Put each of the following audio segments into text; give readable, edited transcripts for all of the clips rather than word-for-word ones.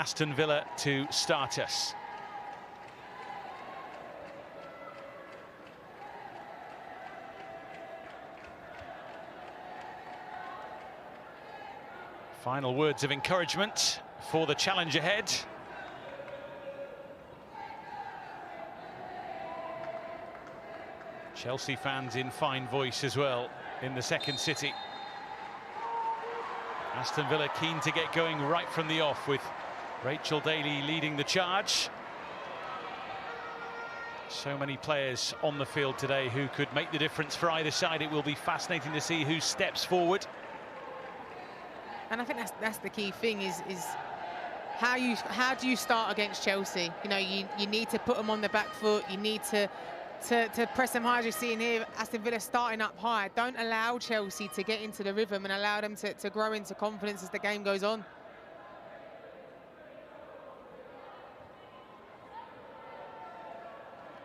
Aston Villa to start us. Final words of encouragement for the challenge ahead. Chelsea fans in fine voice as well in the second city. Aston Villa keen to get going right from the off, with Rachel Daly leading the charge. So many players on the field today who could make the difference for either side. It will be fascinating to see who steps forward. And I think that's the key thing is how do you start against Chelsea? You know, you need to put them on the back foot. You need to press them high, as you see in here. Aston Villa starting up high. Don't allow Chelsea to get into the rhythm and allow them to grow into confidence as the game goes on.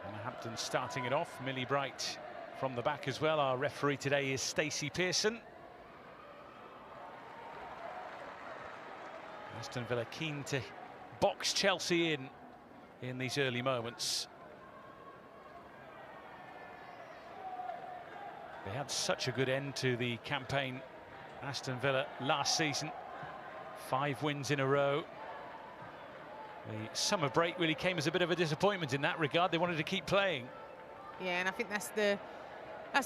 And Hampton starting it off. Millie Bright from the back as well. Our referee today is Stacey Pearson. Aston Villa keen to box Chelsea in these early moments. They had such a good end to the campaign, Aston Villa, last season. 5 wins in a row. The summer break really came as a bit of a disappointment in that regard. They wanted to keep playing. Yeah, and I think that's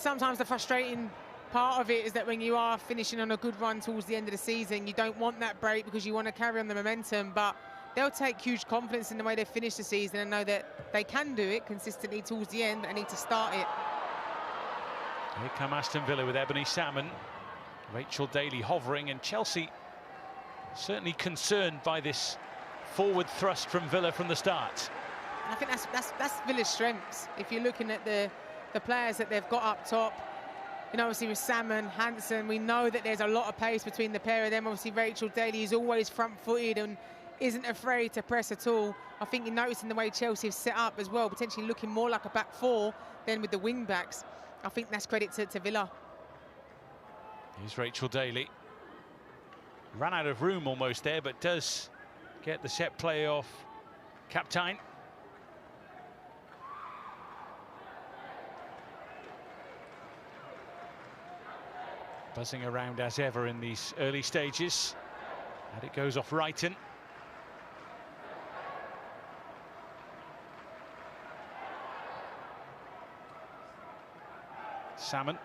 sometimes the frustrating part of it, is that when you are finishing on a good run towards the end of the season, you don't want that break because you want to carry on the momentum. But they'll take huge confidence in the way they finish the season and know that they can do it consistently towards the end, but they need to start it. Here come Aston Villa with Ebony Salmon, Rachel Daly hovering, and Chelsea certainly concerned by this forward thrust from Villa from the start. I think that's Villa's strengths. If you're looking at the players that they've got up top, you know, obviously with Salmon, Hansen, we know that there's a lot of pace between the pair of them. Obviously Rachel Daly is always front-footed and isn't afraid to press at all. I think you're noticing the way Chelsea have set up as well, potentially looking more like a back four than with the wing-backs. I think that's credit to Villa. Here's Rachel Daly. Ran out of room almost there, but does get the set play off Captain. Buzzing around as ever in these early stages. And it goes off Wrighton. Salmon.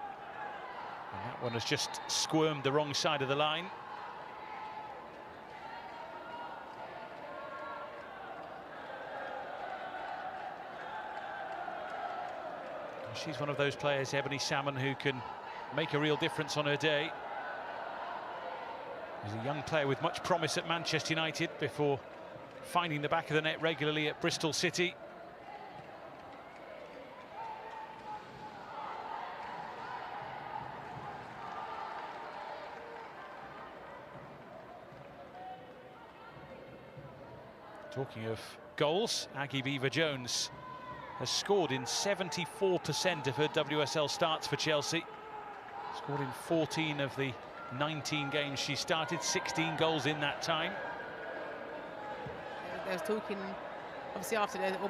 And that one has just squirmed the wrong side of the line. She's one of those players, Ebony Salmon, who can make a real difference on her day. She's a young player with much promise at Manchester United before finding the back of the net regularly at Bristol City. Talking of goals, Aggie Beever-Jones has scored in 74% of her WSL starts for Chelsea. Scored in 14 of the 19 games she started, 16 goals in that time. I was talking, obviously,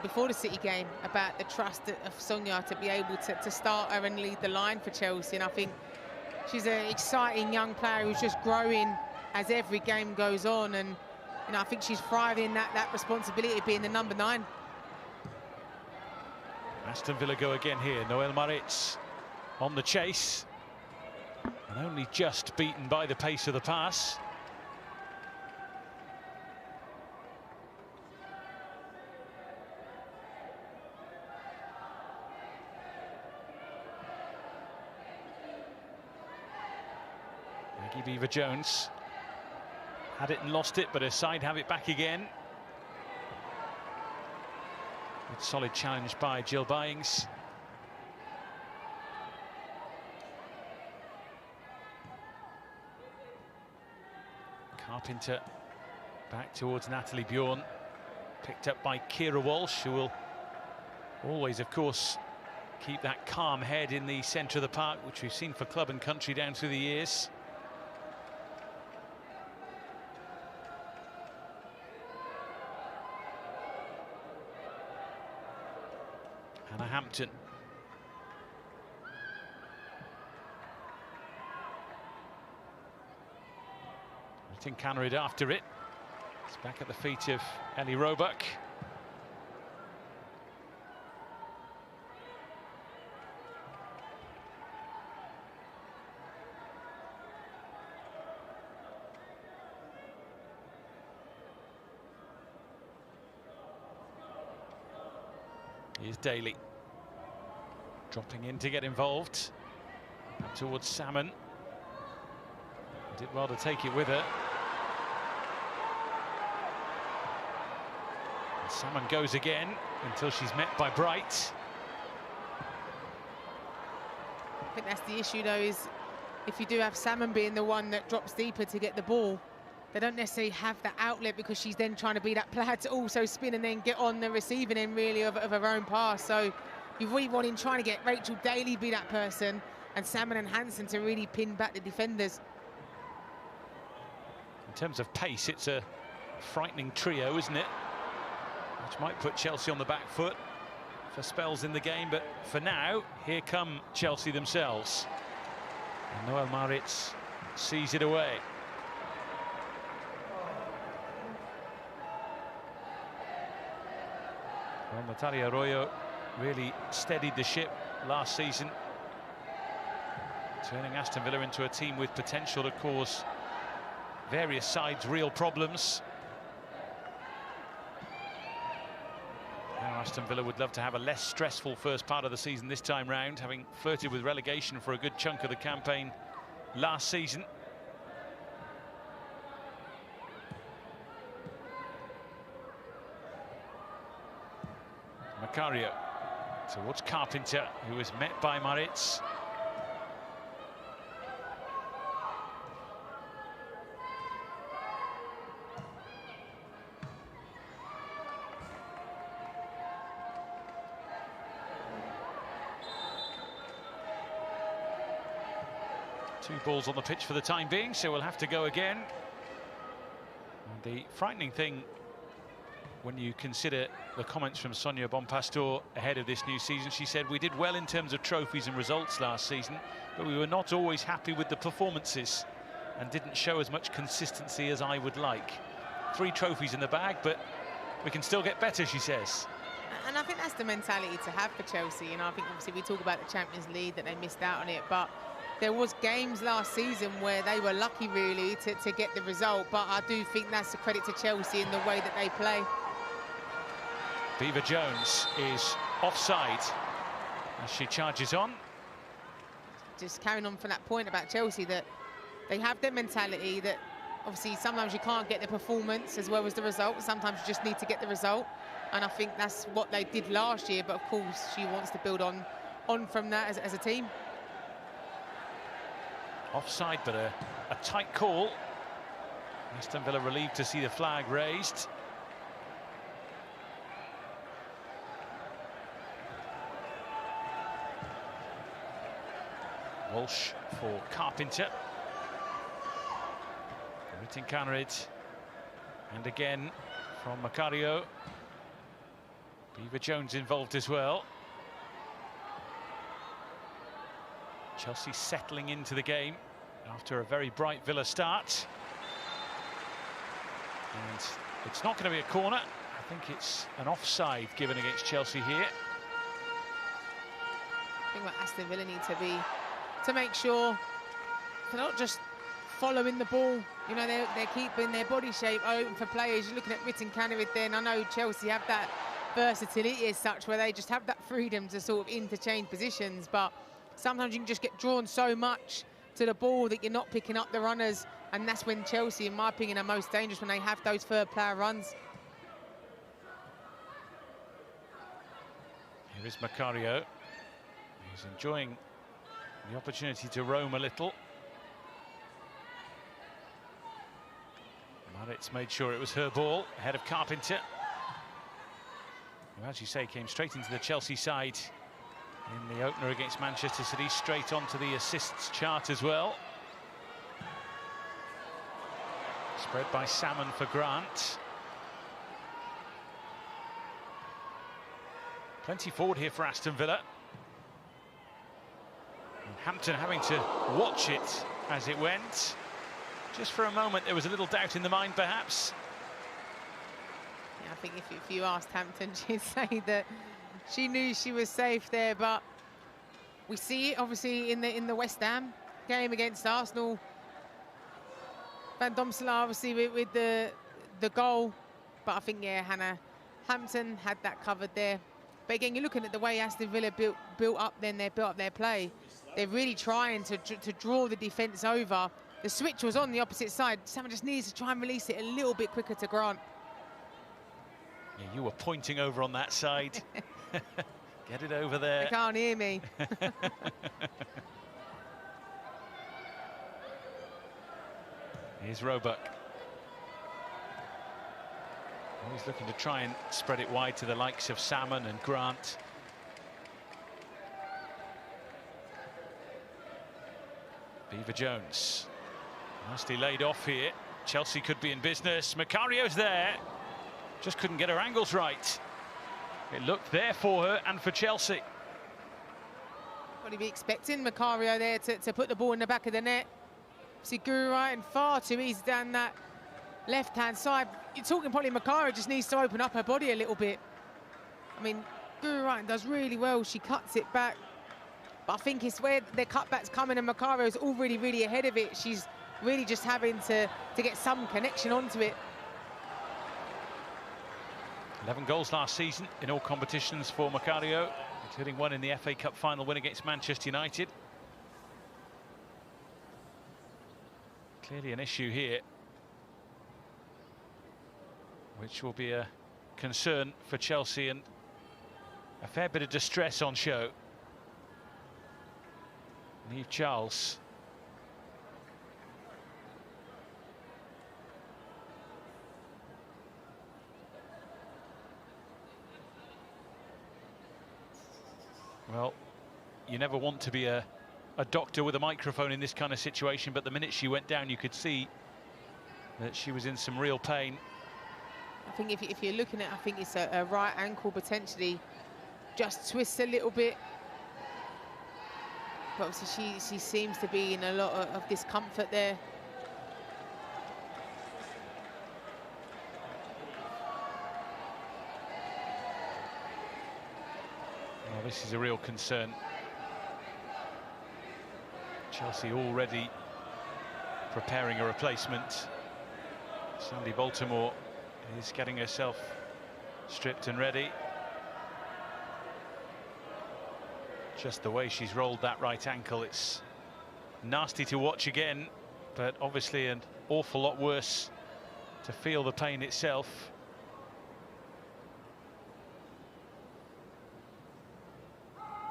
before the City game, about the trust of Sonia to be able to start her and lead the line for Chelsea. And I think she's an exciting young player who's just growing as every game goes on. And you know, I think she's thriving in that responsibility of being the number 9. Aston Villa go again here. Noelle Maritz on the chase. And only just beaten by the pace of the pass. Aggie Beever-Jones had it and lost it, but her side have it back again. Good solid challenge by Jill Byings. Carpenter back towards Natalie Bjorn, picked up by Kira Walsh, who will always, of course, keep that calm head in the centre of the park, which we've seen for club and country down through the years. Hannah Hampton. Tincanrid after it. It's back at the feet of Ellie Roebuck. Here's Daly. Dropping in to get involved. Up towards Salmon. Did well to take it with her. And Salmon goes again until she's met by Bright. I think that's the issue, though, is if you do have Salmon being the one that drops deeper to get the ball, they don't necessarily have that outlet, because she's then trying to be that player to also spin and then get on the receiving end, really, of her own pass. So you really want in trying to get Rachel Daly be that person, and Salmon and Hansen to really pin back the defenders. In terms of pace, it's a frightening trio, isn't it? Which might put Chelsea on the back foot for spells in the game, but for now, here come Chelsea themselves. And Noel Maritz sees it away. Well, Natalia Arroyo really steadied the ship last season, turning Aston Villa into a team with potential to cause various sides real problems. Now Aston Villa would love to have a less stressful first part of the season this time round, having flirted with relegation for a good chunk of the campaign last season. Macario towards Carpenter, who was met by Maritz. Two balls on the pitch for the time being, so we'll have to go again. And the frightening thing, when you consider the comments from Sonia Bonpastor ahead of this new season, she said, we did well in terms of trophies and results last season, but we were not always happy with the performances and didn't show as much consistency as I would like. 3 trophies in the bag, but we can still get better, she says. And I think that's the mentality to have for Chelsea. You know, I think obviously we talk about the Champions League, that they missed out on it, but there was games last season where they were lucky, really, to get the result. But I do think that's a credit to Chelsea in the way that they play. Beaver Jones is offside as she charges on. Just carrying on from that point about Chelsea, that they have their mentality that obviously sometimes you can't get the performance as well as the result. Sometimes you just need to get the result. And I think that's what they did last year. But of course, she wants to build on from that as a team. Offside, but a tight call. Aston Villa relieved to see the flag raised. Walsh for Carpenter. Tincanrid. And again from Macario. Beaver Jones involved as well. Chelsea settling into the game after a very bright Villa start. And it's not going to be a corner. I think it's an offside given against Chelsea here. I think what Aston Villa need to make sure they're not just following the ball. You know, they're keeping their body shape open for players. You're looking at Tincanrid then. I know Chelsea have that versatility as such, where they just have that freedom to sort of interchange positions, but sometimes you can just get drawn so much to the ball that you're not picking up the runners, and that's when Chelsea, in my opinion, are most dangerous, when they have those third player runs. Here is Macario. He's enjoying the opportunity to roam a little. Maritz made sure it was her ball ahead of Carpenter, who, as you say, came straight into the Chelsea side in the opener against Manchester City, straight onto the assists chart as well. Spread by Salmon for Grant. Plenty forward here for Aston Villa. And Hampton having to watch it as it went. Just for a moment, there was a little doubt in the mind, perhaps. Yeah, I think if you asked Hampton, she'd say that she knew she was safe there, but we see it obviously in the West Ham game against Arsenal. Van Domselaar obviously with the goal, but I think, yeah, Hannah Hampton had that covered there. But again, you're looking at the way Aston Villa built up their play. They're really trying to draw the defence over. The switch was on the opposite side. Someone just needs to try and release it a little bit quicker to Grant. Yeah, you were pointing over on that side. Get it over there. They can't hear me. Here's Roebuck. He's looking to try and spread it wide to the likes of Salmon and Grant. Beaver-Jones. Nicely laid off here. Chelsea could be in business. Macario's there. Just couldn't get her angles right. It looked there for her and for Chelsea. Probably be expecting Macario there to put the ball in the back of the net. See Guru Ryan far too easy down that left-hand side. You're talking probably Macario just needs to open up her body a little bit. I mean, Guru Ryan does really well. She cuts it back. But I think it's where the cutback's coming and Macario's already really ahead of it. She's really just having to get some connection onto it. 11 goals last season in all competitions for Macario, including one in the FA Cup final win against Manchester United. Clearly an issue here, which will be a concern for Chelsea, and a fair bit of distress on show. Niamh Charles. Well, you never want to be a doctor with a microphone in this kind of situation, but the minute she went down, you could see that she was in some real pain. I think if you're looking at, I think it's a right ankle potentially, just twists a little bit. But obviously she seems to be in a lot of discomfort there. Well, this is a real concern. Chelsea already preparing a replacement. Sandy Baltimore is getting herself stripped and ready. Just the way she's rolled that right ankle, it's nasty to watch again, but obviously an awful lot worse to feel the pain itself.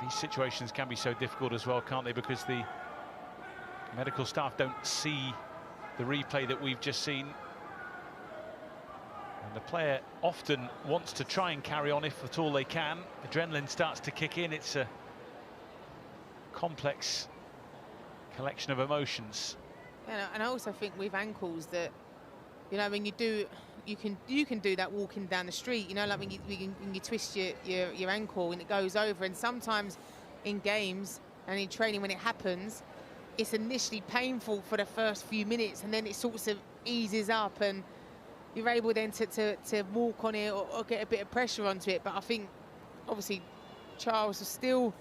These situations can be so difficult as well, can't they? Because the medical staff don't see the replay that we've just seen. And the player often wants to try and carry on if at all they can. Adrenaline starts to kick in. It's a complex collection of emotions. Yeah, and I also think with ankles that, you know, when you can do that walking down the street, you know, like when you twist your ankle and it goes over, and sometimes in games and in training when it happens, it's initially painful for the first few minutes and then it sort of eases up and you're able then to walk on it or get a bit of pressure onto it. But I think obviously Charles was still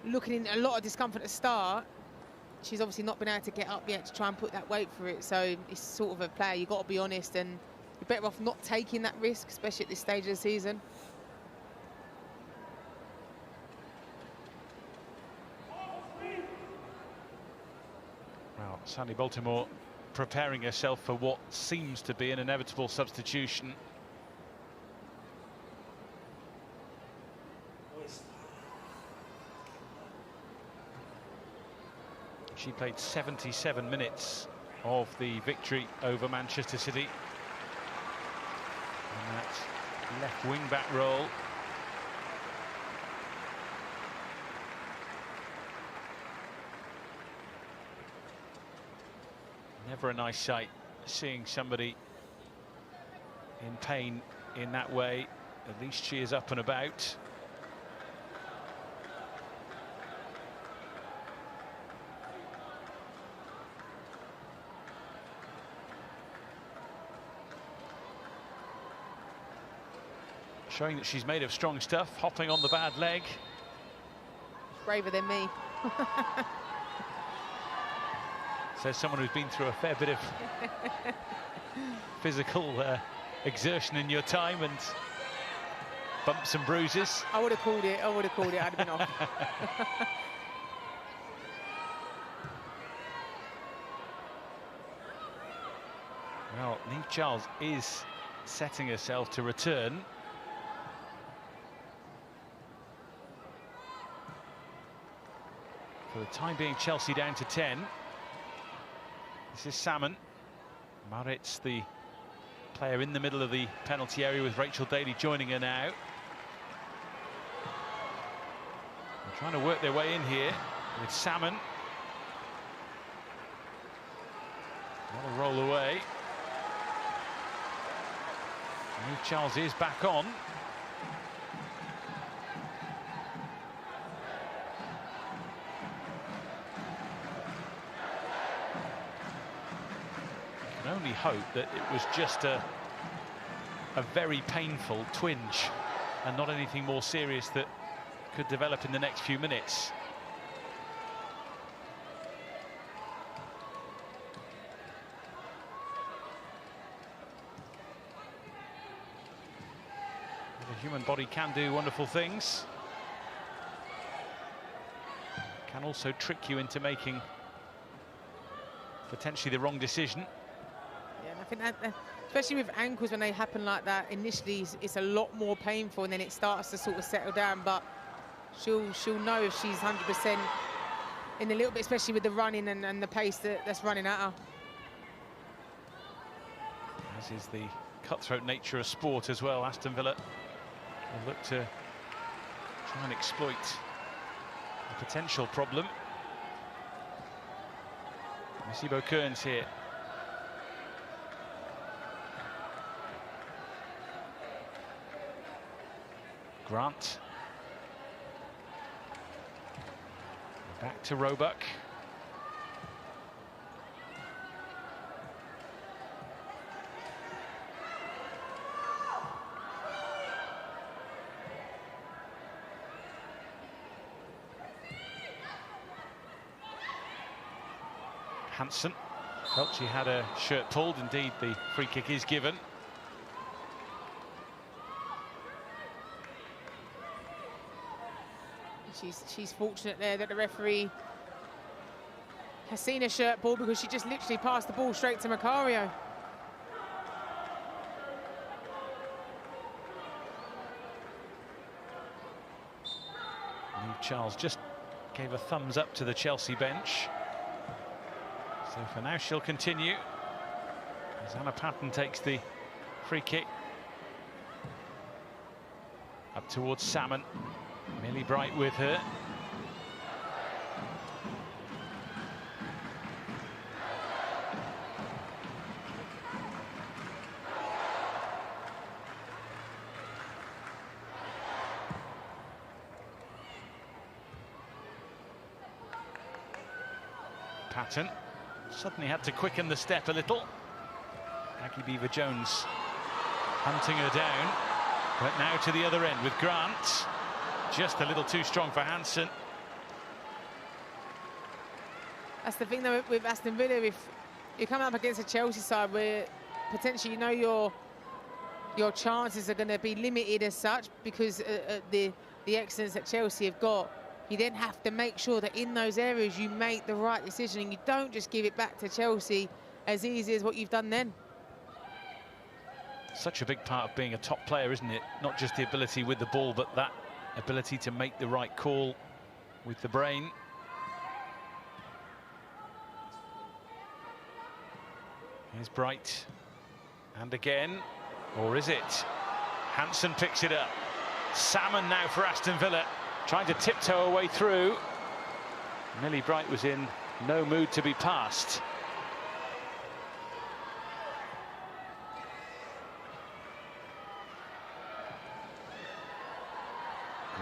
looking in a lot of discomfort at the start. She's obviously not been able to get up yet to try and put that weight for it, so it's sort of a player, you've got to be honest, and you're better off not taking that risk, especially at this stage of the season. Well, Sandy Baltimore preparing herself for what seems to be an inevitable substitution. She played 77 minutes of the victory over Manchester City. And that left wing-back role. Never a nice sight, seeing somebody in pain in that way. At least she is up and about. Showing that she's made of strong stuff, hopping on the bad leg. Braver than me. Says someone who's been through a fair bit of physical exertion in your time and bumps and bruises. I would have called it. I would have called it. I'd have been off. Well, Niamh Charles is setting herself to return. For the time being, Chelsea down to 10. This is Salmon. Maritz, the player in the middle of the penalty area, with Rachel Daly joining her now. They're trying to work their way in here with Salmon. That'll roll away. Niamh Charles is back on. You can only hope that it was just a very painful twinge and not anything more serious that could develop in the next few minutes. The human body can do wonderful things. Can also trick you into making potentially the wrong decision. Yeah, and I think that, especially with ankles, when they happen like that, initially it's a lot more painful, and then it starts to sort of settle down. But she'll know if she's 100% in a little bit, especially with the running and the pace that's running at her. As is the cutthroat nature of sport as well. Aston Villa will look to try and exploit a potential problem. Masibo Kearns here. Grant. Back to Roebuck. Hansen felt she had her shirt pulled. Indeed, the free kick is given. She's fortunate there that the referee has seen her shirt pulled, because she just literally passed the ball straight to Macario. Niamh Charles just gave a thumbs up to the Chelsea bench. So for now, she'll continue as Anna Patton takes the free kick up towards Salmon. Millie Bright with her. Patton suddenly had to quicken the step a little. Aggie Beaver-Jones hunting her down, but now to the other end with Grant. Just a little too strong for Hansen. That's the thing though with Aston Villa, if you're coming up against a Chelsea side where potentially you know your chances are going to be limited as such because the excellence that Chelsea have got, you then have to make sure that in those areas you make the right decision and you don't just give it back to Chelsea as easy as what you've done then. Such a big part of being a top player, isn't it? Not just the ability with the ball, but that ability to make the right call with the brain. Here's Bright, and again, or is it? Hansen picks it up. Salmon now for Aston Villa, trying to tiptoe her way through. Millie Bright was in no mood to be passed.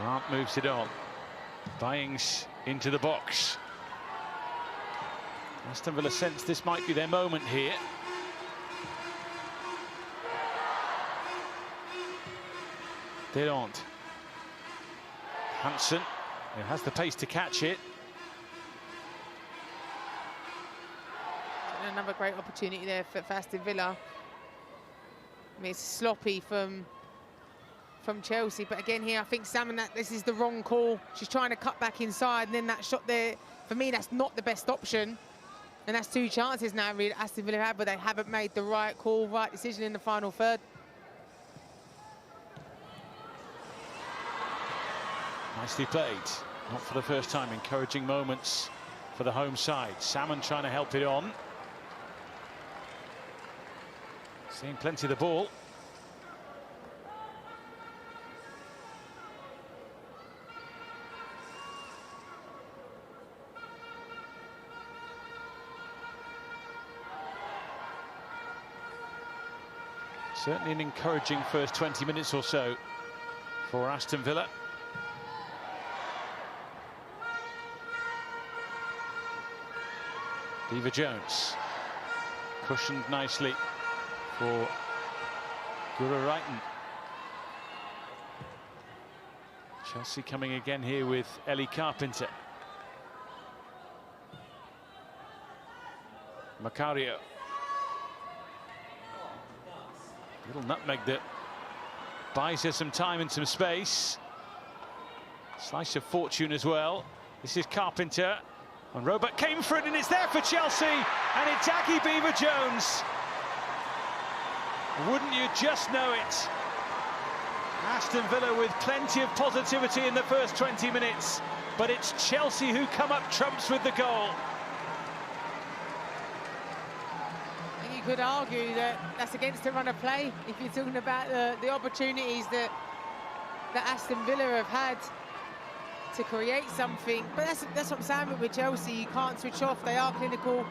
Grant moves it on. Byings into the box. Aston Villa sense this might be their moment here. Delont. Hansen, who has the pace to catch it. Another great opportunity there for Aston Villa. I mean, it's sloppy from Chelsea, but again here I think Salmon, that this is the wrong call. She's trying to cut back inside, and then that shot there, for me, that's not the best option. And that's 2 chances now really Aston Villa had, but they haven't made the right call, right decision in the final third. Nicely played. Not for the first time. Encouraging moments for the home side. Salmon trying to help it on. Seeing plenty of the ball. Certainly an encouraging first 20 minutes or so for Aston Villa. Beever-Jones cushioned nicely for Guru-Wrighton. Chelsea coming again here with Ellie Carpenter. Macario. Little nutmeg that buys her some time and some space. Slice of fortune as well. This is Carpenter. And Robert came for it, and it's there for Chelsea. And it's Aggie Beever-Jones. Wouldn't you just know it? Aston Villa with plenty of positivity in the first 20 minutes. But it's Chelsea who come up trumps with the goal. You could argue that that's against the run of play if you're talking about the opportunities that Aston Villa have had to create something. But that's what I'm saying with Chelsea. You can't switch off. They are clinical.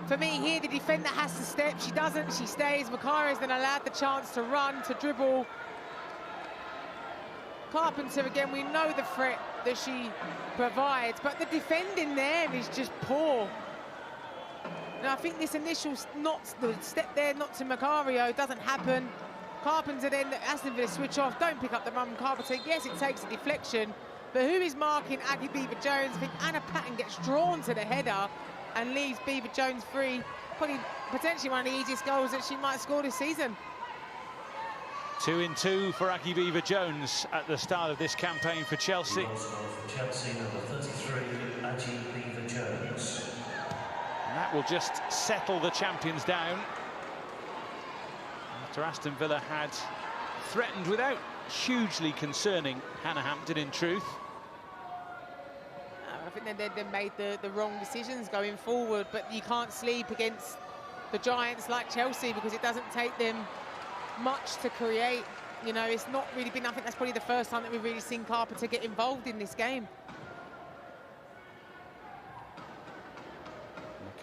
For me here, the defender has to step. She doesn't. She stays. Macari's then allowed the chance to run, to dribble. Carpenter, again, we know the threat that she provides, but the defending there is just poor. And I think this initial the step there, not to Macario, doesn't happen. Carpenter then, Aston Villa switch off, don't pick up the run. Carpenter, yes, it takes a deflection, but who is marking Aggie Beever-Jones? I think Anna Patton gets drawn to the header and leaves Beever-Jones free. Probably potentially one of the easiest goals that she might score this season. 2 in 2 for Aggie Beever-Jones at the start of this campaign for Chelsea. Chelsea number 33, Aggie Beever-Jones. And that will just settle the champions down after Aston Villa had threatened without hugely concerning Hannah Hampton, in truth. I think they made the wrong decisions going forward, but you can't sleep against the giants like Chelsea because it doesn't take them much to create. You know, it's not really been, I think that's probably the first time that we've really seen Carpenter get involved in this game.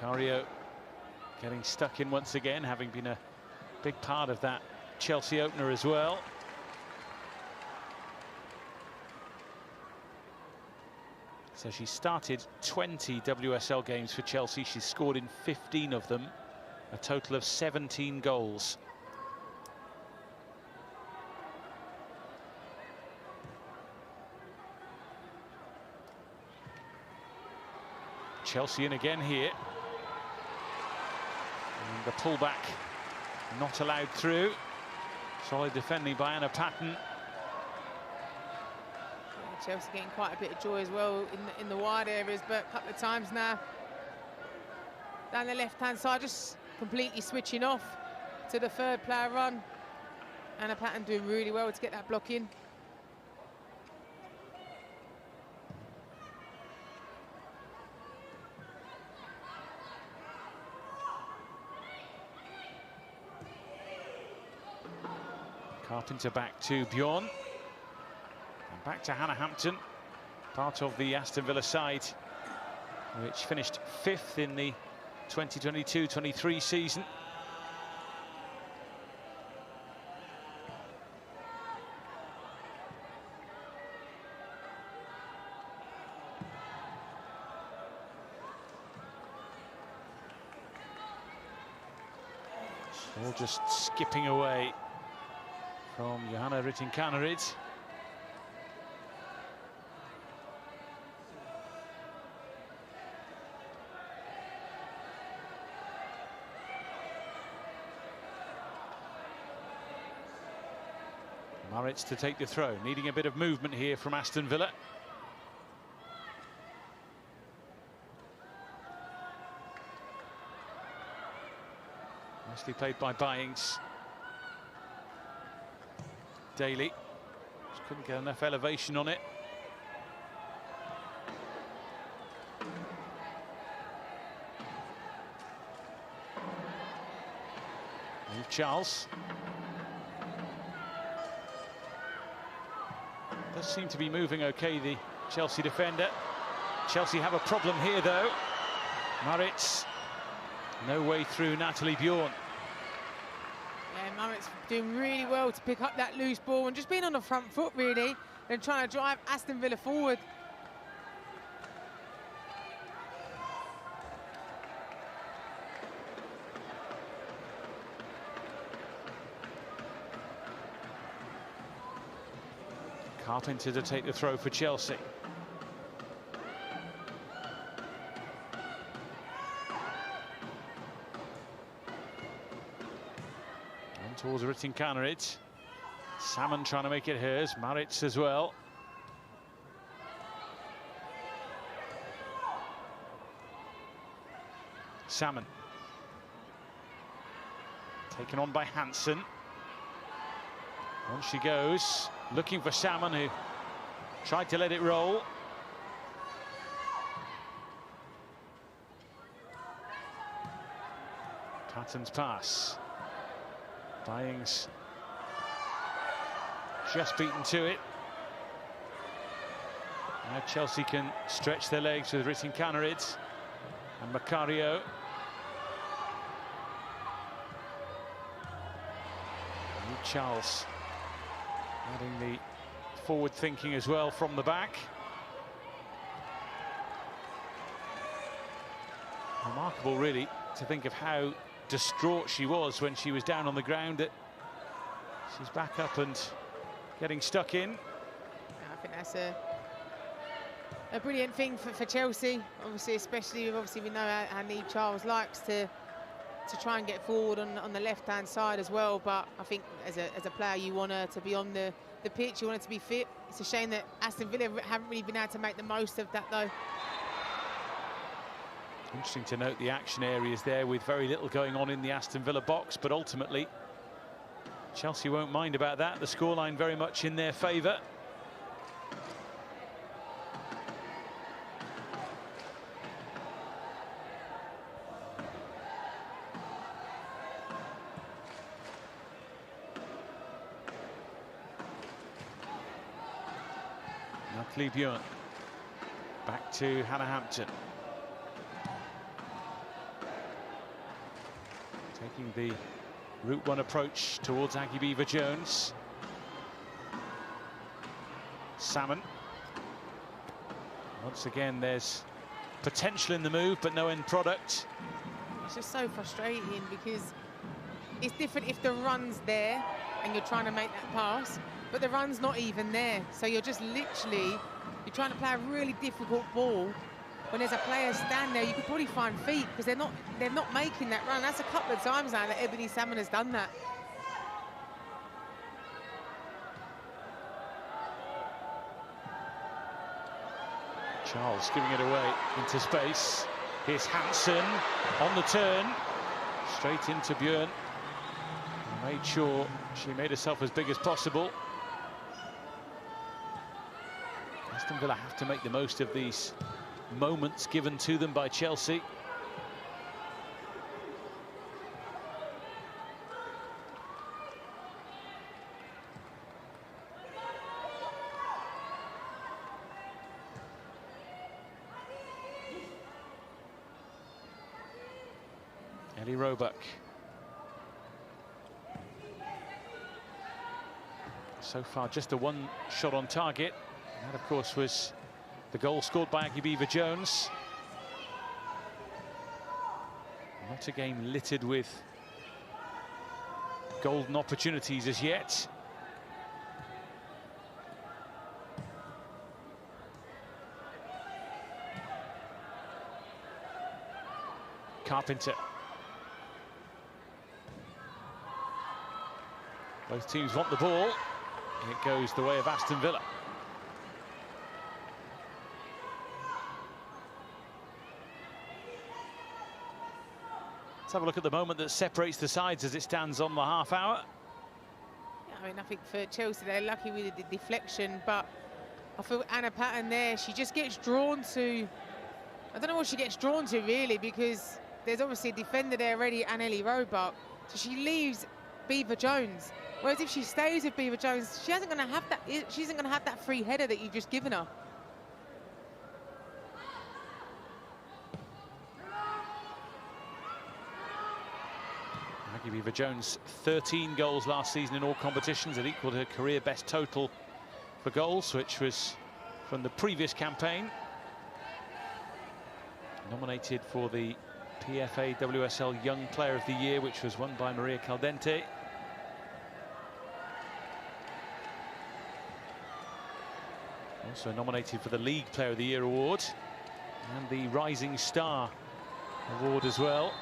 Macario getting stuck in once again, having been a big part of that Chelsea opener as well. So she started 20 WSL games for Chelsea. She's scored in 15 of them, a total of 17 goals. Chelsea in again here. And the pullback not allowed through. Solid defending by Anna Patton. Chelsea getting quite a bit of joy as well in the wide areas, but a couple of times now down the left-hand side, just completely switching off to the third player run. Anna Patton doing really well to get that block in. Carpenter back to Bjorn. And back to Hannah Hampton, part of the Aston Villa side, which finished 5th in the 2022-23 season. All just skipping away from Johanna Rytting-Kaneryd. Maritz to take the throw, needing a bit of movement here from Aston Villa. Nicely played by Byings. Daly just couldn't get enough elevation on it. Eve Charles. Does seem to be moving okay, the Chelsea defender. Chelsea have a problem here though. Maritz, no way through Natalie Bjorn. Yeah, Maritz doing really well to pick up that loose ball and just being on the front foot really and trying to drive Aston Villa forward. Carpenter to take the throw for Chelsea. On towards Rytting-Kaneryd. Salmon trying to make it hers. Maritz as well. Salmon. Taken on by Hansen. On she goes, looking for Salmon, who tried to let it roll. Patton's pass. Byings just beaten to it. Now Chelsea can stretch their legs with Rytting-Kaneryd and Macario. And Charles adding the forward thinking as well from the back. Remarkable really to think of how distraught she was when she was down on the ground, that she's back up and getting stuck in. I think that's a brilliant thing for Chelsea, obviously, especially we know how Eve Charles likes to try and get forward on the left-hand side as well. But I think as a player, you want her to be on the pitch, you want her to be fit. It's a shame that Aston Villa haven't really been able to make the most of that, though. Interesting to note the action areas there with very little going on in the Aston Villa box, but ultimately Chelsea won't mind about that. The scoreline very much in their favour. Natalie Bjorn. Back to Hannah Hampton. Taking the Route 1 approach towards Aggie Beever-Jones. Salmon. Once again, there's potential in the move, but no end product. It's just so frustrating because it's different if the run's there and you're trying to make that pass, but the run's not even there. So you're just literally, you're trying to play a really difficult ball. When there's a player stand there, you could probably find feet because they're not making that run. That's a couple of times now that Ebony Salmon has done that. Charles giving it away into space. Here's Hansen on the turn, straight into Bjorn. Made sure she made herself as big as possible. Aston Villa have to make the most of these moments given to them by Chelsea. Ellie Roebuck. So far just the one shot on target. And that of course was the goal scored by Aggie Beever-Jones. Not a game littered with golden opportunities as yet. Carpenter. Both teams want the ball. It goes the way of Aston Villa. Let's have a look at the moment that separates the sides as it stands on the half hour. Yeah, I mean, I think for Chelsea, they're lucky with the deflection, but I feel Anna Patton there, she just gets drawn to, I don't know what she gets drawn to really, because there's obviously a defender there already, Anneli Roebuck, so she leaves Beaver Jones. Whereas if she stays with Beaver Jones, she isn't going to have that free header that you've just given her. Maggie Beaver Jones, 13 goals last season in all competitions. It equaled her career best total for goals, which was from the previous campaign. Nominated for the PFA WSL Young Player of the Year, which was won by Maria Caldente. Also nominated for the League Player of the Year award and the Rising Star award as well.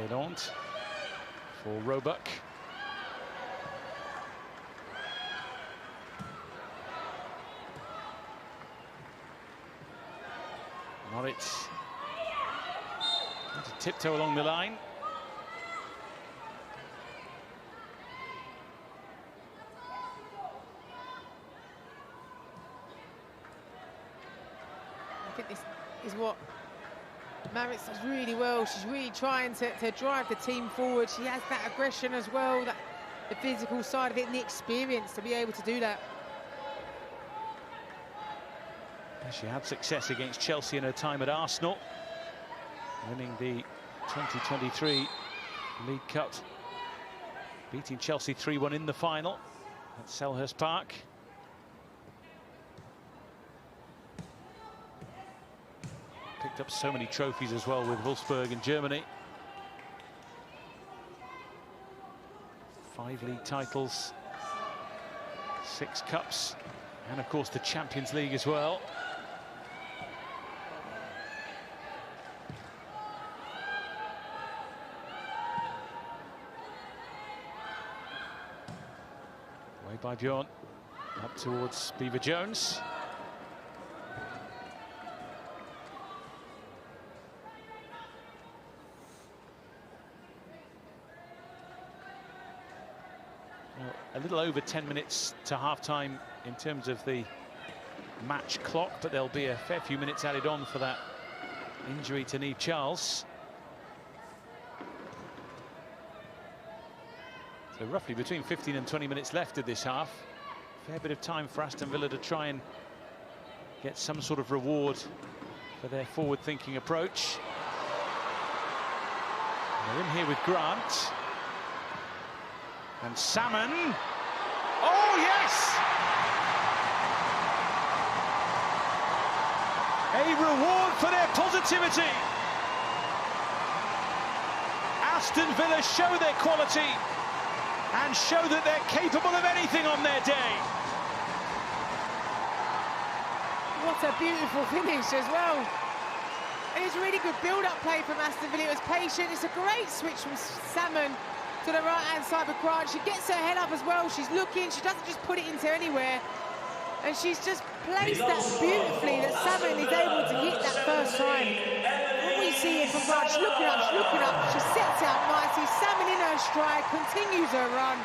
Delont for Roebuck. Moritz to tiptoe along the line. I think this is what Maritz does really well. She's really trying to drive the team forward. She has that aggression as well, the physical side of it and the experience to be able to do that. She had success against Chelsea in her time at Arsenal, winning the 2023 League Cup, beating Chelsea 3-1 in the final at Selhurst Park. Picked up so many trophies as well with Wolfsburg in Germany. 5 league titles, 6 cups, and of course the Champions League as well. Away by Bjorn, up towards Beaver Jones. A little over 10 minutes to half-time in terms of the match clock, but there'll be a fair few minutes added on for that injury to Niamh Charles. So roughly between 15 and 20 minutes left of this half. Fair bit of time for Aston Villa to try and get some sort of reward for their forward-thinking approach. And they're in here with Grant. And Salmon. Oh, yes! A reward for their positivity. Aston Villa show their quality and show that they're capable of anything on their day. What a beautiful finish as well. It was really good build-up play from Aston Villa. It was patient. It's a great switch from Salmon to the right-hand side of Grant. She gets her head up as well. She's looking. She doesn't just put it into anywhere. And she's just placed that beautifully that Salmon is able to hit that first time. What we see here from Grant, she's looking up, she sets out nicely. Salmon in her stride, continues her run,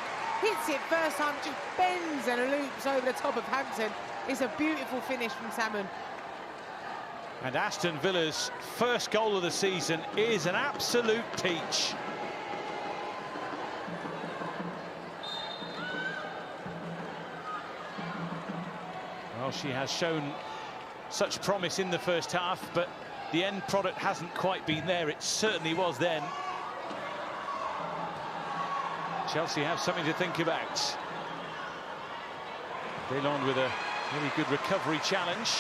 hits it first time, just bends and loops over the top of Hampton. It's a beautiful finish from Salmon. And Aston Villa's first goal of the season is an absolute peach. Well, she has shown such promise in the first half, but the end product hasn't quite been there. It certainly was then. Chelsea have something to think about. Delon with a really good recovery challenge.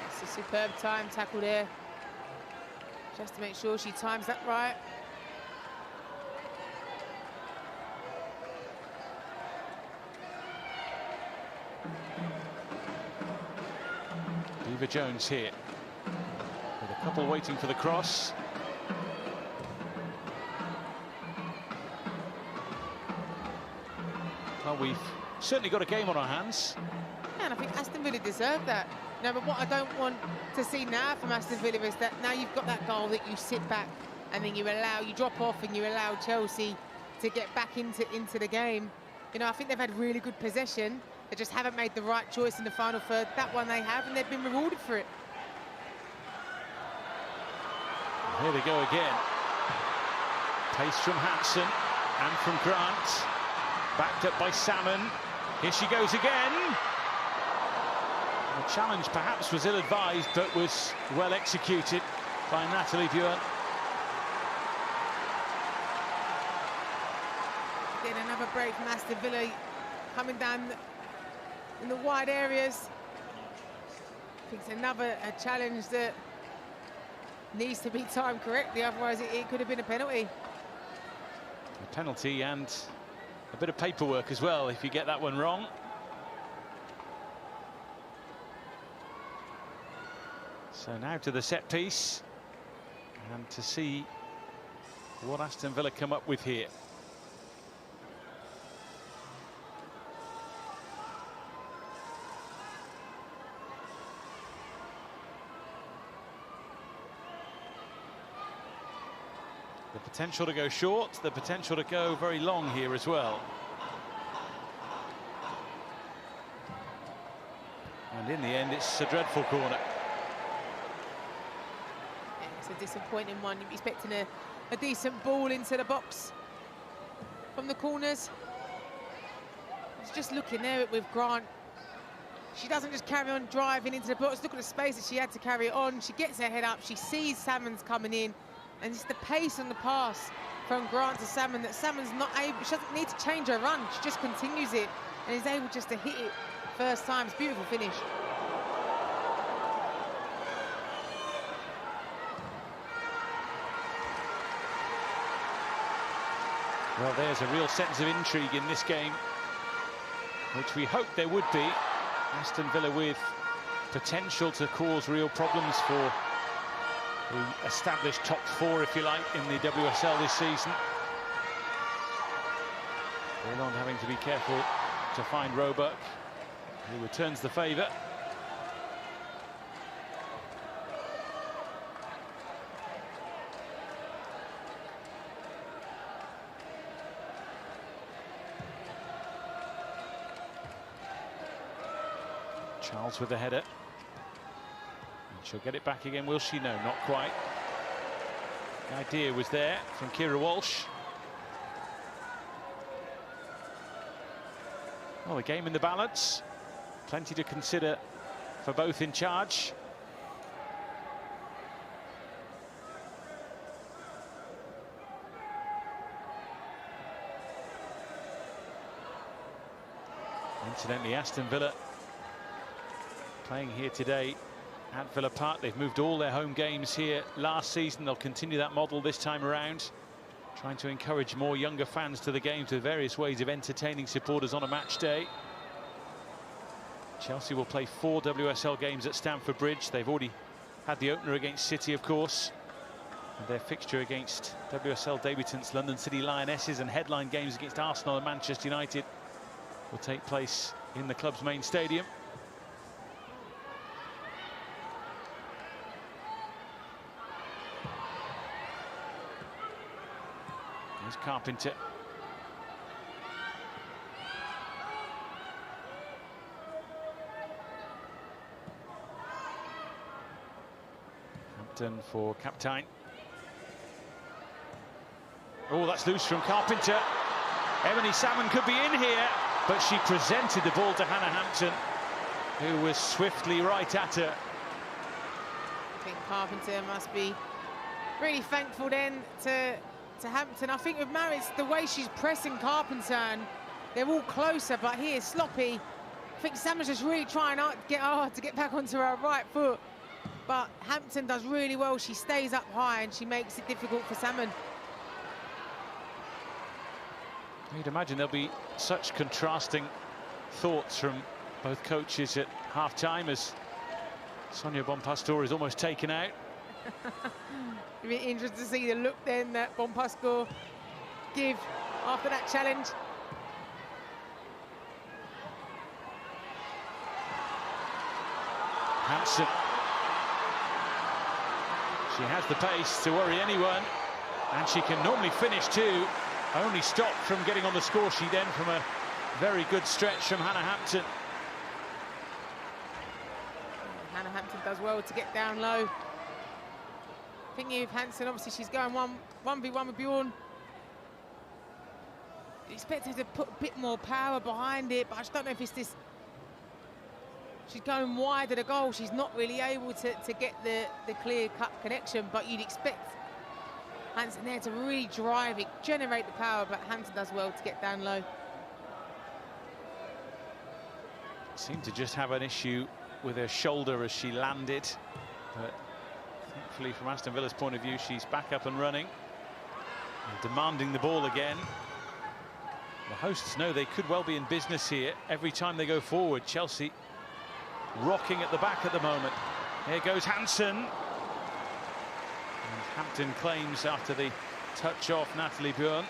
It's a superb time tackle there. Just to make sure she times that right. Jones here with a couple waiting for the cross. Well, we've certainly got a game on our hands. Yeah, and I think Aston Villa deserve that. No, but what I don't want to see now from Aston Villa is that now you've got that goal that you sit back and then you drop off and you allow Chelsea to get back into the game. You know, I think they've had really good possession. They just haven't made the right choice in the final third. That one they have, and they've been rewarded for it. Here they go again. Pace from Hansen and from Grant. Backed up by Salmon. Here she goes again. The challenge perhaps was ill-advised, but was well executed by Natalie Björn. Again, another break from Aston Villa coming down in the wide areas. I think it's another challenge that needs to be timed correctly, otherwise it could have been a penalty. A penalty and a bit of paperwork as well if you get that one wrong. So now to the set piece and to see what Aston Villa come up with here. The potential to go short, the potential to go very long here as well. And in the end, it's a dreadful corner. Yeah, it's a disappointing one. You'd be expecting a decent ball into the box from the corners. It's just looking there with Grant. She doesn't just carry on driving into the box. Look at the space that she had to carry it on. She gets her head up. She sees Salmon's coming in. And it's the pace on the pass from Grant to Salmon that Salmon's not able, she doesn't need to change her run, she just continues it and is able just to hit it first time. It's a beautiful finish. Well, there's a real sense of intrigue in this game, which we hoped there would be. Aston Villa with potential to cause real problems for the established top four, if you like, in the WSL this season. Delon having to be careful to find Roebuck, who returns the favour. Charles with the header. She'll get it back again, will she? No, not quite. The idea was there from Kira Walsh. Well, the game in the balance. Plenty to consider for both in charge. Incidentally, Aston Villa playing here today at Villa Park. They've moved all their home games here last season. They'll continue that model this time around, trying to encourage more younger fans to the games with various ways of entertaining supporters on a match day. Chelsea will play 4 WSL games at Stamford Bridge. They've already had the opener against City, of course, and their fixture against WSL debutants London City Lionesses and headline games against Arsenal and Manchester United will take place in the club's main stadium. Carpenter. Hampton for captain. Oh, that's loose from Carpenter. Emily Salmon could be in here, but she presented the ball to Hannah Hampton, who was swiftly right at her I think Carpenter must be really thankful then to Hampton. I think with Maritz, the way she's pressing Carpenter, and they're all closer, but here, sloppy. I think Salmon's just really trying to get hard to get back onto her right foot. But Hampton does really well. She stays up high and she makes it difficult for Salmon. You'd imagine there'll be such contrasting thoughts from both coaches at half-time as Sonia Bonpastor is almost taken out. It'd be interesting to see the look then that Bonpastor give after that challenge. Hampson. She has the pace to worry anyone, and she can normally finish too. Only stopped from getting on the score sheet then from a very good stretch from Hannah Hampton. Hannah Hampton does well to get down low. Thinking of Hansen, obviously she's going 1v1 with Bjorn. You expect her to put a bit more power behind it, but I just don't know if it's this. She's going wide of the goal. She's not really able to get the clear-cut connection, but you'd expect Hansen there to really drive it, generate the power, but Hansen does well to get down low. Seemed to just have an issue with her shoulder as she landed, but thankfully from Aston Villa's point of view, she's back up and running and demanding the ball again. The hosts know they could well be in business here every time they go forward. Chelsea rocking at the back at the moment. Here goes Hansen. And Hampton claims after the touch off Natalie Bjorn.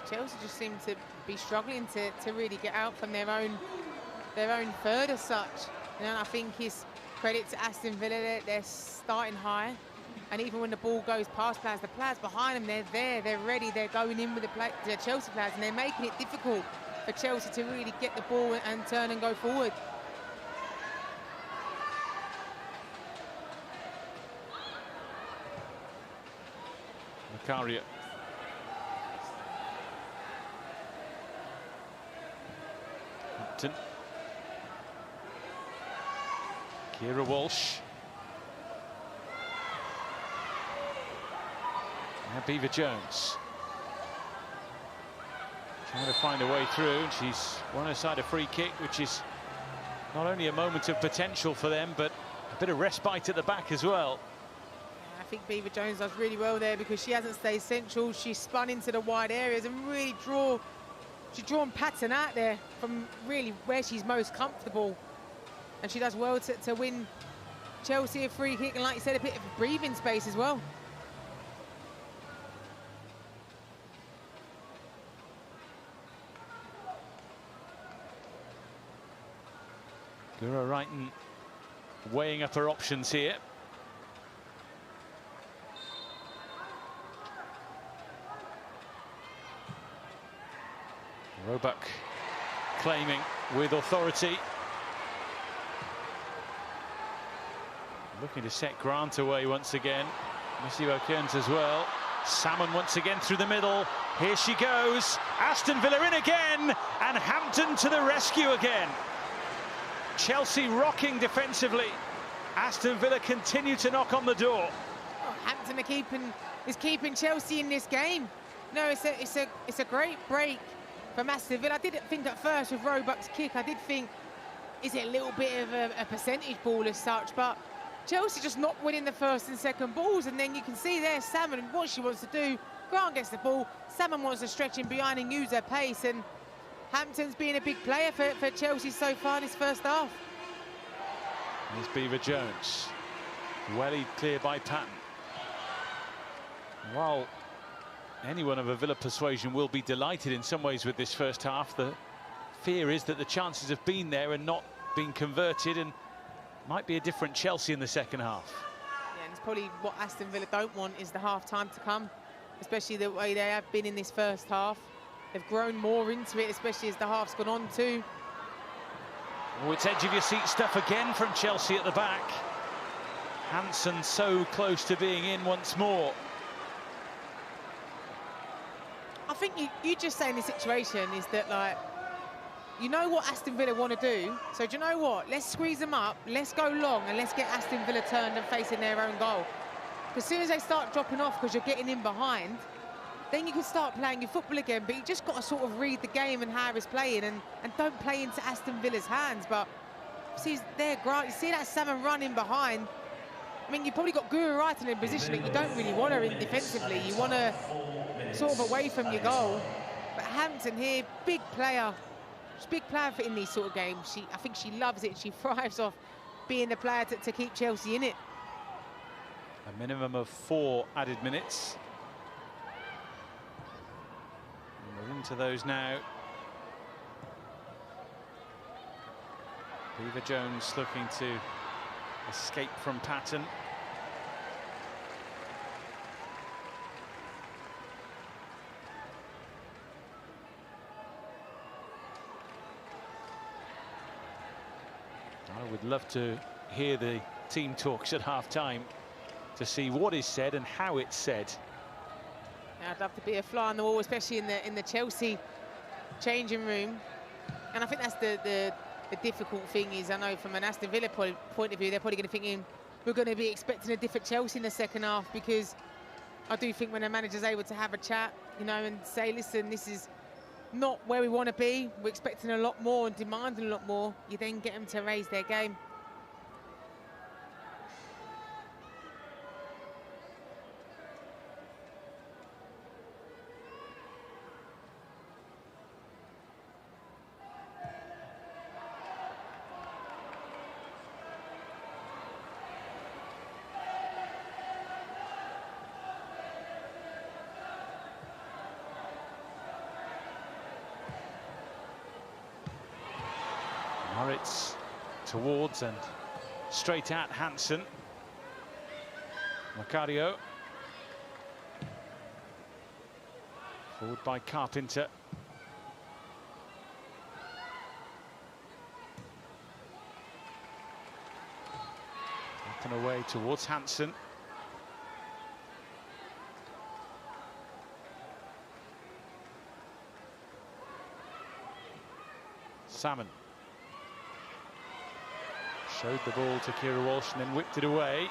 Chelsea just seem to be struggling to really get out from their own third as such. And I think it's credit to Aston Villa. They're starting high, and even when the ball goes past players, the players behind them, they're there, they're ready, they're going in with the Chelsea players, and they're making it difficult for Chelsea to really get the ball and turn and go forward. Macaria. Hampton. Kira Walsh. And Beaver Jones. Trying to find a way through. She's won her side a free kick, which is not only a moment of potential for them, but a bit of respite at the back as well. I think Beaver Jones does really well there because she hasn't stayed central. She's spun into the wide areas and really she's drawn pattern out there from really where she's most comfortable. And she does well to win Chelsea a free kick, and like you said, a bit of a breathing space as well. Gura Wrighton weighing up her options here. Roebuck claiming with authority. Looking to set Grant away once again. Missy Kearns as well. Salmon once again through the middle. Here she goes. Aston Villa in again, and Hampton to the rescue again. Chelsea rocking defensively. Aston Villa continue to knock on the door. Oh, Hampton is keeping Chelsea in this game. No, it's a great break from Aston Villa. I did think at first with Roebuck's kick, I did think, is it a little bit of a percentage ball as such, but Chelsea just not winning the first and second balls, and then you can see there Salmon and what she wants to do. Grant gets the ball, Salmon wants to stretch in behind and use her pace, and Hampton's been a big player for Chelsea so far this first half. Here's Beaver Jones. Wellied clear by Patton. While anyone of a Villa persuasion will be delighted in some ways with this first half, the fear is that the chances have been there and not been converted, and might be a different Chelsea in the second half. Yeah, and it's probably what Aston Villa don't want is the half-time to come, especially the way they have been in this first half. They've grown more into it, especially as the half's gone on too. Oh, it's edge-of-your-seat stuff again from Chelsea at the back. Hansen so close to being in once more. I think you just say in this situation is that, like, you know what Aston Villa want to do. So do you know what? Let's squeeze them up. Let's go long and let's get Aston Villa turned and facing their own goal. Because as soon as they start dropping off because you're getting in behind, then you can start playing your football again. But you just got to sort of read the game and how it's playing and don't play into Aston Villa's hands. But see there, Grant, you see that Salmon running behind. I mean, you've probably got Guru right in a position that you don't really want her in defensively. You want her sort of away from your goal. But Hampton here, big player. She's a big player in these sort of games. I think she loves it. She thrives off being the player to keep Chelsea in it. A minimum of 4 added minutes. And we're into those now. Beaver-Jones looking to escape from Patton. I would love to hear the team talks at half-time to see what is said and how it's said. Yeah, I'd love to be a fly on the wall, especially in the Chelsea changing room. And I think that's the difficult thing is, I know from an Aston Villa point of view, they're probably going to think we're going to be expecting a different Chelsea in the second half, because I do think when a manager's able to have a chat, you know, and say, listen, this is not where we want to be, we're expecting a lot more and demanding a lot more, you then get them to raise their game. Moritz towards and straight at Hansen. Macario. Forward by Carpenter. Up and away towards Hansen. Salmon. Showed the ball to Kira Walsh and then whipped it away.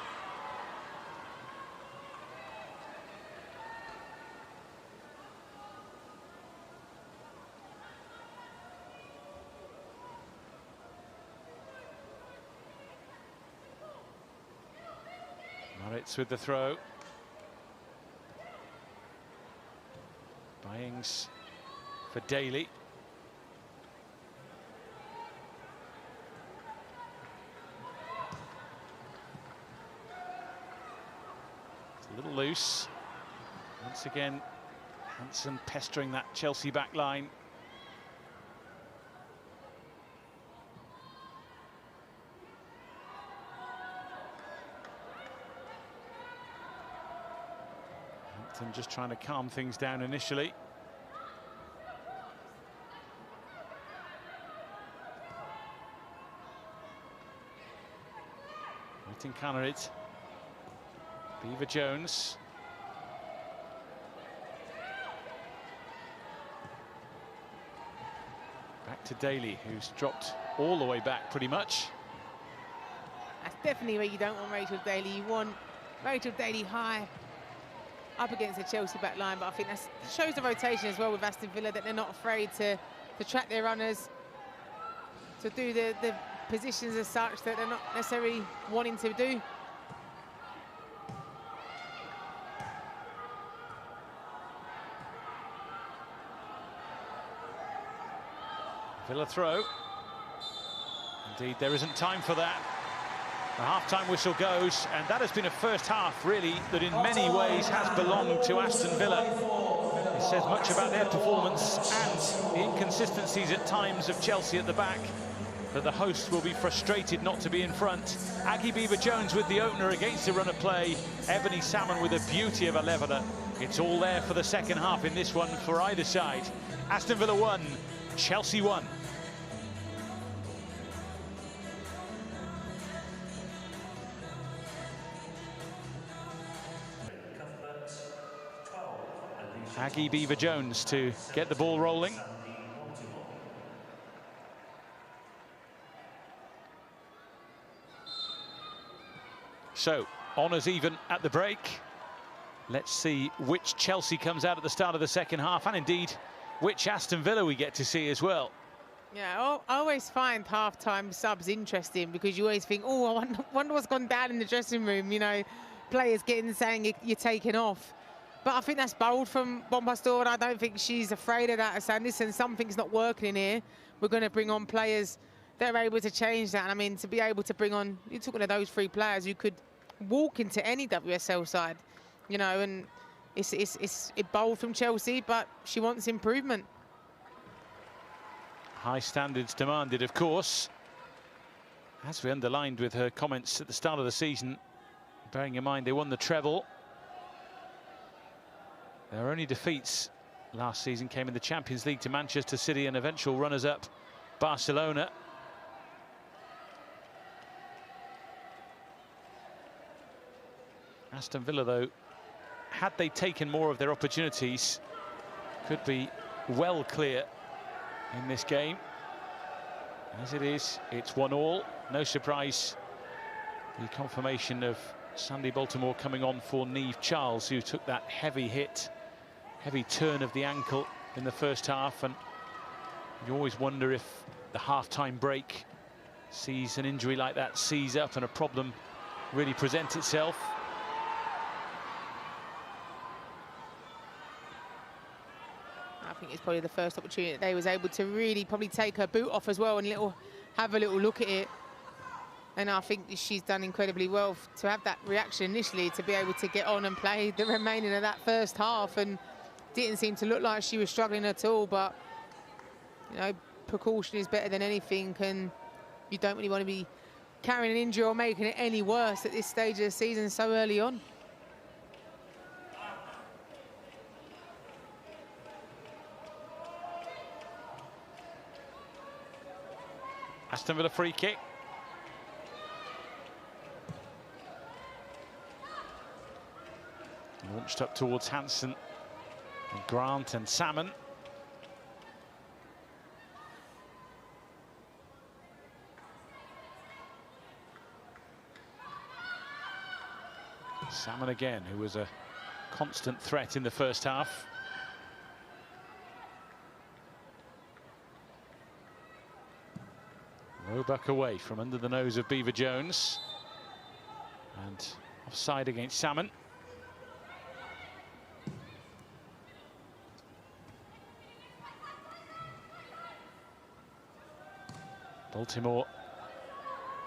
Moritz with the throw. Byings for Daly. A little loose. Once again, Hansen pestering that Chelsea back line. Hampton just trying to calm things down initially. Waiting counter it. Beaver-Jones. Back to Daly, who's dropped all the way back pretty much. That's definitely where you don't want Rachel Daly. You want Rachel Daly high up against the Chelsea back line, but I think that shows the rotation as well with Aston Villa, that they're not afraid to track their runners, to do the positions as such that they're not necessarily wanting to do. Villa throw. Indeed, there isn't time for that. The half-time whistle goes, and that has been a first half, really, that in many ways has belonged to Aston Villa. It says much about their performance and the inconsistencies at times of Chelsea at the back, that the hosts will be frustrated not to be in front. Aggie Beaver-Jones with the opener against a run of play. Ebony Salmon with a beauty of a leveller. It's all there for the second half in this one for either side. Aston Villa 1, Chelsea 1. Aggie Beaver-Jones to get the ball rolling. So, honours even at the break. Let's see which Chelsea comes out at the start of the second half, and indeed which Aston Villa we get to see as well. Yeah, I always find half-time subs interesting because you always think, oh, I wonder what's gone down in the dressing room, you know, players saying you're taking off. But I think that's bold from Bombastor, and I don't think she's afraid of that. I said, listen, something's not working in here. We're going to bring on players that are able to change that. And I mean, to be able to bring on, you're talking to those three players who could walk into any WSL side, you know, and it's bold from Chelsea, but she wants improvement. High standards demanded, of course, as we underlined with her comments at the start of the season, bearing in mind they won the treble. Their only defeats last season came in the Champions League to Manchester City and eventual runners-up Barcelona. Aston Villa, though, had they taken more of their opportunities, could be well clear in this game. As it is, it's 1-1. No surprise, the confirmation of Sandy Baltimore coming on for Niamh Charles, who took that heavy hit, heavy turn of the ankle in the first half. And you always wonder if the half-time break sees an injury like that seize up and a problem really present itself. I think it's probably the first opportunity that they was able to really probably take her boot off as well and have a little look at it. And I think she's done incredibly well to have that reaction initially, to be able to get on and play the remaining of that first half, and didn't seem to look like she was struggling at all. But, you know, precaution is better than anything, and you don't really want to be carrying an injury or making it any worse at this stage of the season so early on. Aston Villa free kick. Launched up towards Hansen and Grant and Salmon. Salmon again, who was a constant threat in the first half. Roebuck away from under the nose of Beaver Jones. And offside against Salmon. Baltimore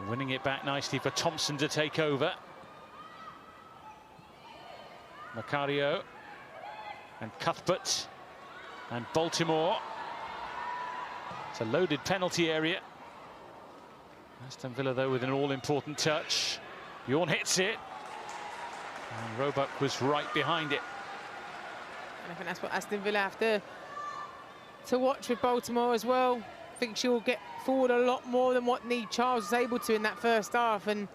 winning it back nicely for Thompson to take over. Macario and Cuthbert and Baltimore. It's a loaded penalty area. Aston Villa, though, with an all-important touch. Bjorn hits it. And Roebuck was right behind it. And I think that's what Aston Villa have to watch with Baltimore as well. I think she'll get forward a lot more than what Niamh Charles was able to in that first half. And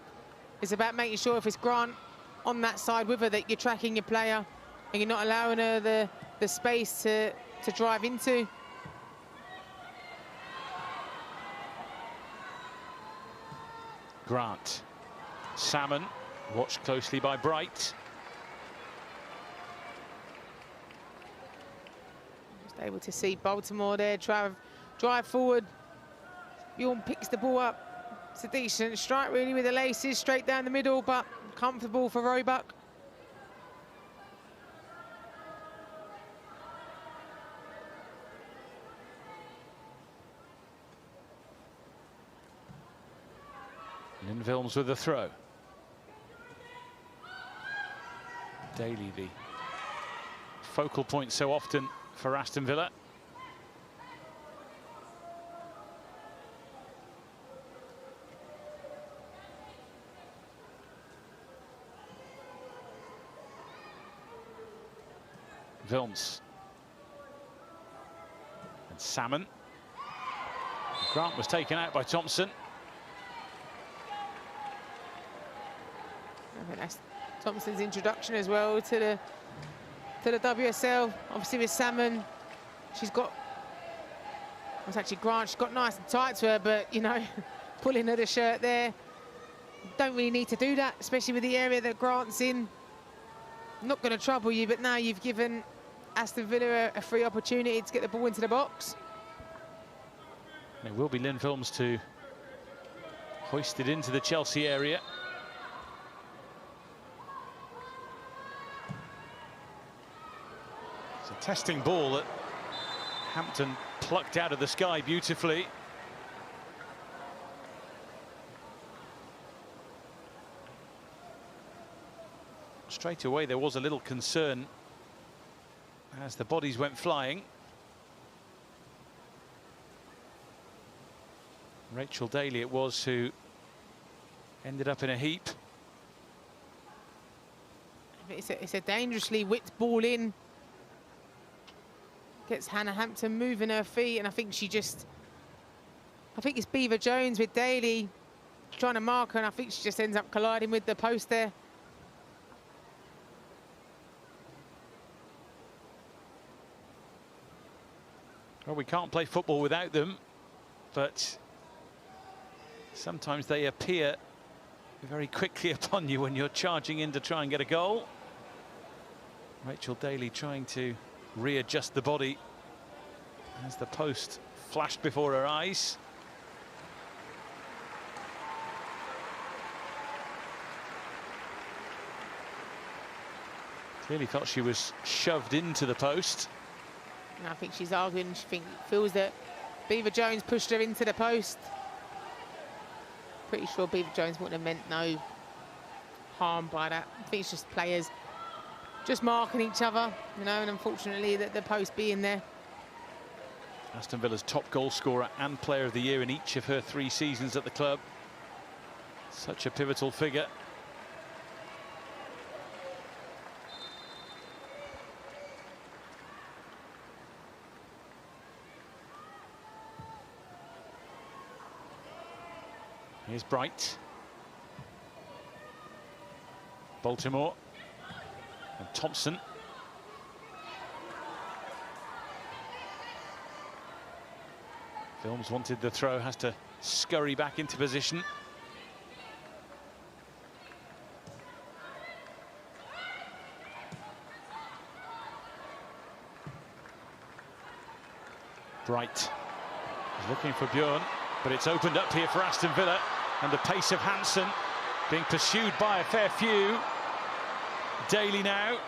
it's about making sure if it's Grant on that side with her that you're tracking your player and you're not allowing her the space to drive into. Grant. Salmon, watched closely by Bright. Just able to see Baltimore there drive forward. Bjorn picks the ball up. It's a decent strike really with the laces straight down the middle, but comfortable for Roebuck. Lindvilms with the throw. Daly, the focal point so often for Aston Villa. Vilms. And Salmon. Grant was taken out by Thompson. I think that's Thompson's introduction as well to the WSL. Obviously with Salmon, she's got, it's actually Grant, she's got nice and tight to her, but you know, pulling her the shirt there. Don't really need to do that, especially with the area that Grant's in. Not going to trouble you, but now you've given Aston Villa a free opportunity to get the ball into the box. It will be Lindholm's to hoist it into the Chelsea area. It's a testing ball that Hampton plucked out of the sky beautifully. Straight away there was a little concern as the bodies went flying. Rachel Daly it was who ended up in a heap. It's a dangerously whipped ball in. Gets Hannah Hampton moving her feet, and I think it's Beaver Jones with Daly trying to mark her, and I think she just ends up colliding with the post there. Well, we can't play football without them, but sometimes they appear very quickly upon you when you're charging in to try and get a goal. Rachel Daly trying to readjust the body as the post flashed before her eyes. Clearly thought she was shoved into the post. And I think she's arguing, feels that Beaver Jones pushed her into the post. Pretty sure Beaver Jones wouldn't have meant no harm by that. I think it's just players just marking each other, you know, and unfortunately the post being there. Aston Villa's top goal scorer and player of the year in each of her 3 seasons at the club. Such a pivotal figure. Here's Bright. Baltimore. And Thompson. Films wanted the throw, has to scurry back into position. Bright is looking for Bjorn, but it's opened up here for Aston Villa, and the pace of Hansen being pursued by a fair few. Daly now.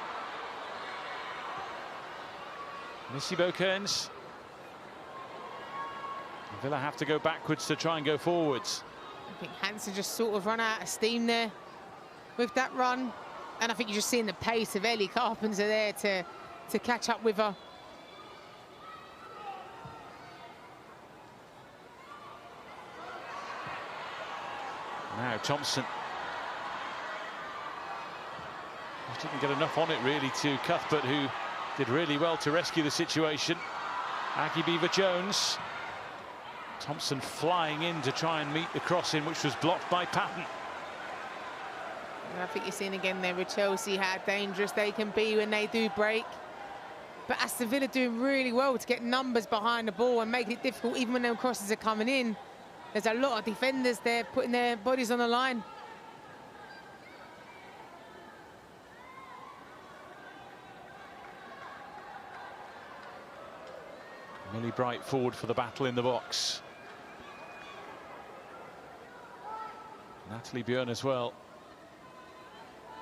Missy Kearns. Villa have to go backwards to try and go forwards. I think Hansen just sort of run out of steam there with that run. And I think you're just seeing the pace of Ellie Carpenter there to catch up with her. Now Thompson. Just didn't get enough on it really to Cuthbert, who did really well to rescue the situation. Aggie Beaver-Jones. Thompson flying in to try and meet the crossing, which was blocked by Patton. And I think you're seeing again there with Chelsea how dangerous they can be when they do break. But Aston Villa doing really well to get numbers behind the ball and make it difficult even when them crosses are coming in. There's a lot of defenders there putting their bodies on the line. Millie Bright forward for the battle in the box. Natalie Bjorn as well,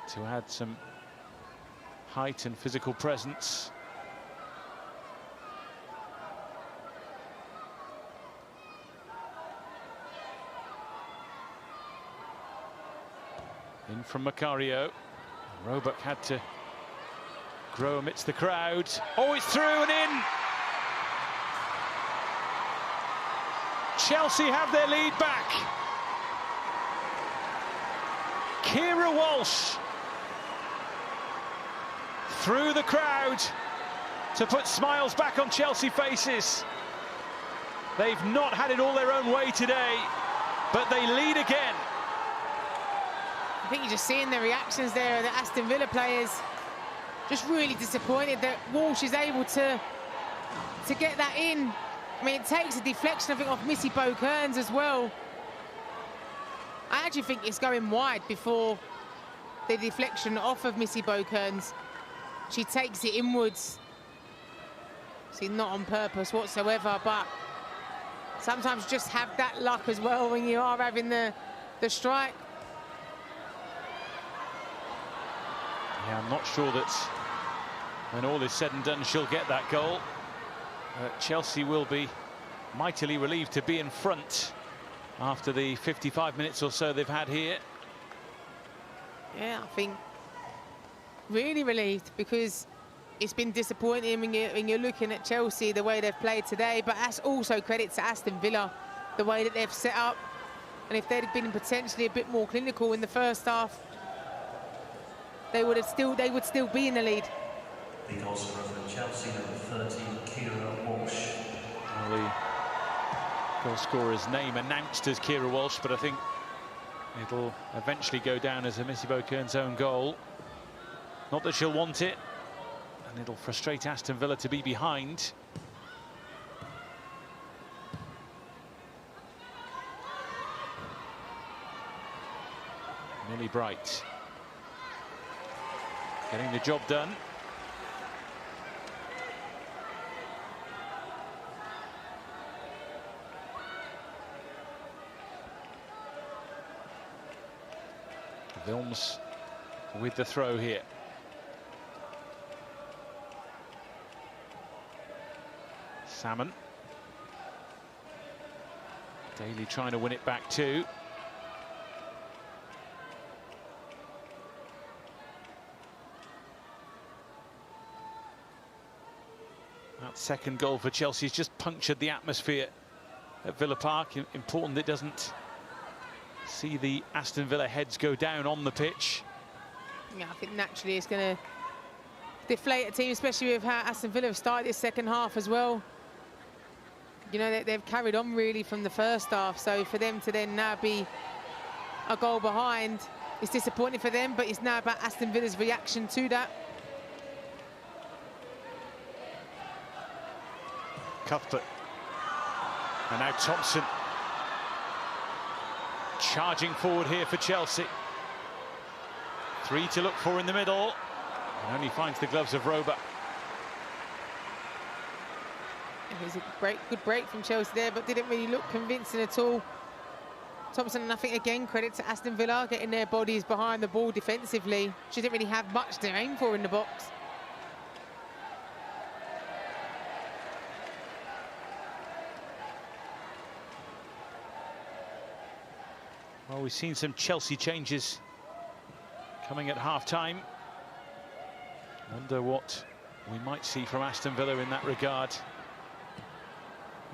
to add some height and physical presence. In from Macario. Roebuck had to grow amidst the crowd. Oh, it's through and in! Chelsea have their lead back. Kira Walsh through the crowd to put smiles back on Chelsea faces. They've not had it all their own way today, but they lead again. I think you're just seeing the reactions there of the Aston Villa players. Just really disappointed that Walsh is able to get that in. I mean, it takes a deflection, I think, off Missy Kearns as well. I actually think it's going wide before the deflection off of Missy Bokerns. She takes it inwards. See, not on purpose whatsoever, but sometimes just have that luck as well when you are having the strike. Yeah, I'm not sure that when all is said and done she'll get that goal. Chelsea will be mightily relieved to be in front after the 55 minutes or so they've had here. Yeah, I think really relieved, because it's been disappointing when you're looking at Chelsea, the way they've played today, but that's also credit to Aston Villa, the way that they've set up. And if they'd have been potentially a bit more clinical in the first half, they would still be in the lead. The goal scorer for Chelsea, number 30, Kira Walsh. Well, the goal scorer's name announced as Kira Walsh, but I think it'll eventually go down as a Missy Bokerns' own goal. Not that she'll want it, and it'll frustrate Aston Villa to be behind. Millie Bright getting the job done. Wilms with the throw here. Salmon. Daly trying to win it back too. That second goal for Chelsea has just punctured the atmosphere at Villa Park. Important that it doesn't see the Aston Villa heads go down on the pitch. Yeah, I think naturally it's going to deflate a team, especially with how Aston Villa have started this second half as well. You know, they've carried on really from the first half, so for them to then now be a goal behind, it's disappointing for them, but it's now about Aston Villa's reaction to that. Cuthbert. And now Thompson. Charging forward here for Chelsea. 3 to look for in the middle. And only finds the gloves of Roba. It was a good break from Chelsea there, but didn't really look convincing at all. Thompson, and I think again credit to Aston Villa getting their bodies behind the ball defensively. She didn't really have much to aim for in the box. Well, we've seen some Chelsea changes coming at half-time. Wonder what we might see from Aston Villa in that regard.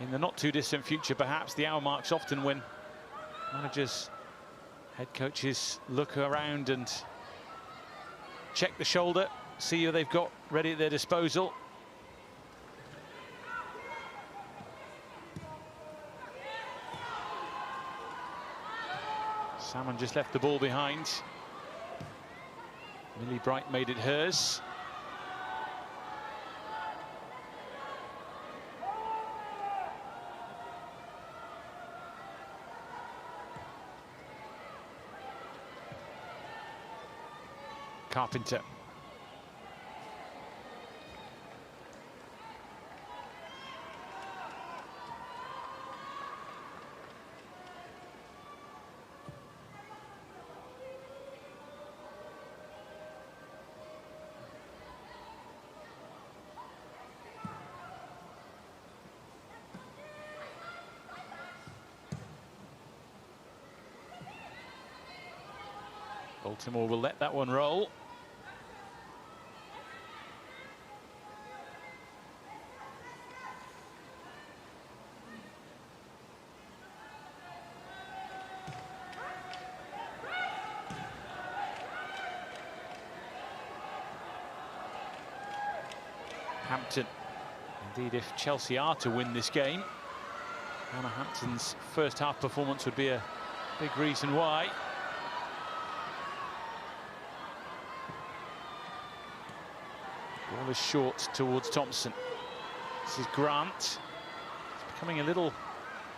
In the not-too-distant future, perhaps. The hour marks often when managers, head coaches look around and check the shoulder, see who they've got ready at their disposal. Salmon just left the ball behind. Millie Bright made it hers. Carpenter. Baltimore will let that one roll. Hampton. Indeed, if Chelsea are to win this game, Hannah Hampton's first half performance would be a big reason why. Ball is short towards Thompson. This is Grant. It's becoming a little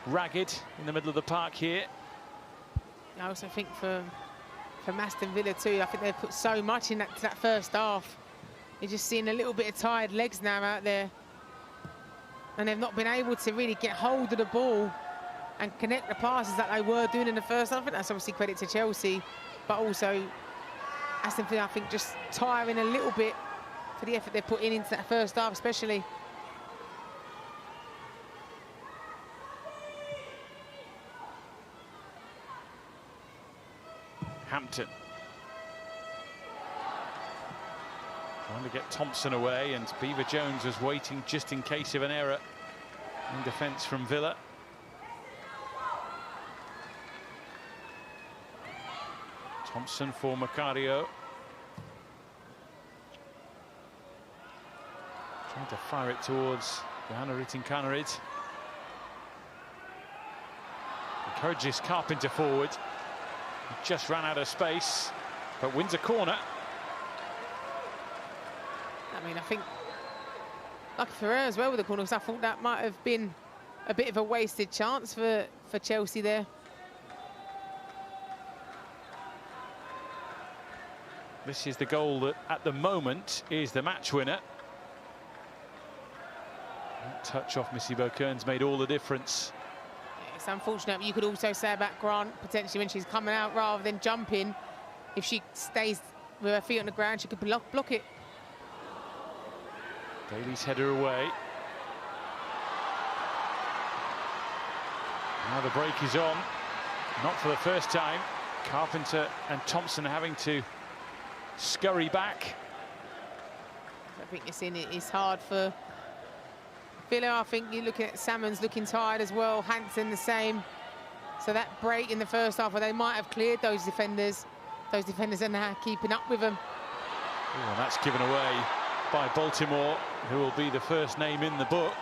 ragged in the middle of the park here. I also think for Aston Villa too, I think they've put so much in that first half. You're just seeing a little bit of tired legs now out there. And they've not been able to really get hold of the ball and connect the passes that they were doing in the first half. I think that's obviously credit to Chelsea, but also Aston Villa, I think, just tiring a little bit for the effort they're putting into that first half, especially. Hampton trying to get Thompson away, and Beaver Jones was waiting just in case of an error in defence from Villa. Thompson for Macario. Trying to fire it towards Johanna Rytting-Kaneryd. Encourages Carpenter forward. He just ran out of space, but wins a corner. I mean, I think lucky for her as well with the corner, because I thought that might have been a bit of a wasted chance for Chelsea there. This is the goal that, at the moment, is the match winner. That touch off Missy Beaukern's made all the difference. It's unfortunate, but you could also say about Grant, potentially when she's coming out rather than jumping, if she stays with her feet on the ground, she could block it. Daly's header away. Now the break is on. Not for the first time. Carpenter and Thompson having to scurry back. I think you're seeing it's hard for Villa. I think you look at Salmon's looking tired as well. Hansen the same. So that break in the first half where they might have cleared those defenders are now keeping up with them. Oh, and that's given away by Baltimore, who will be the first name in the book.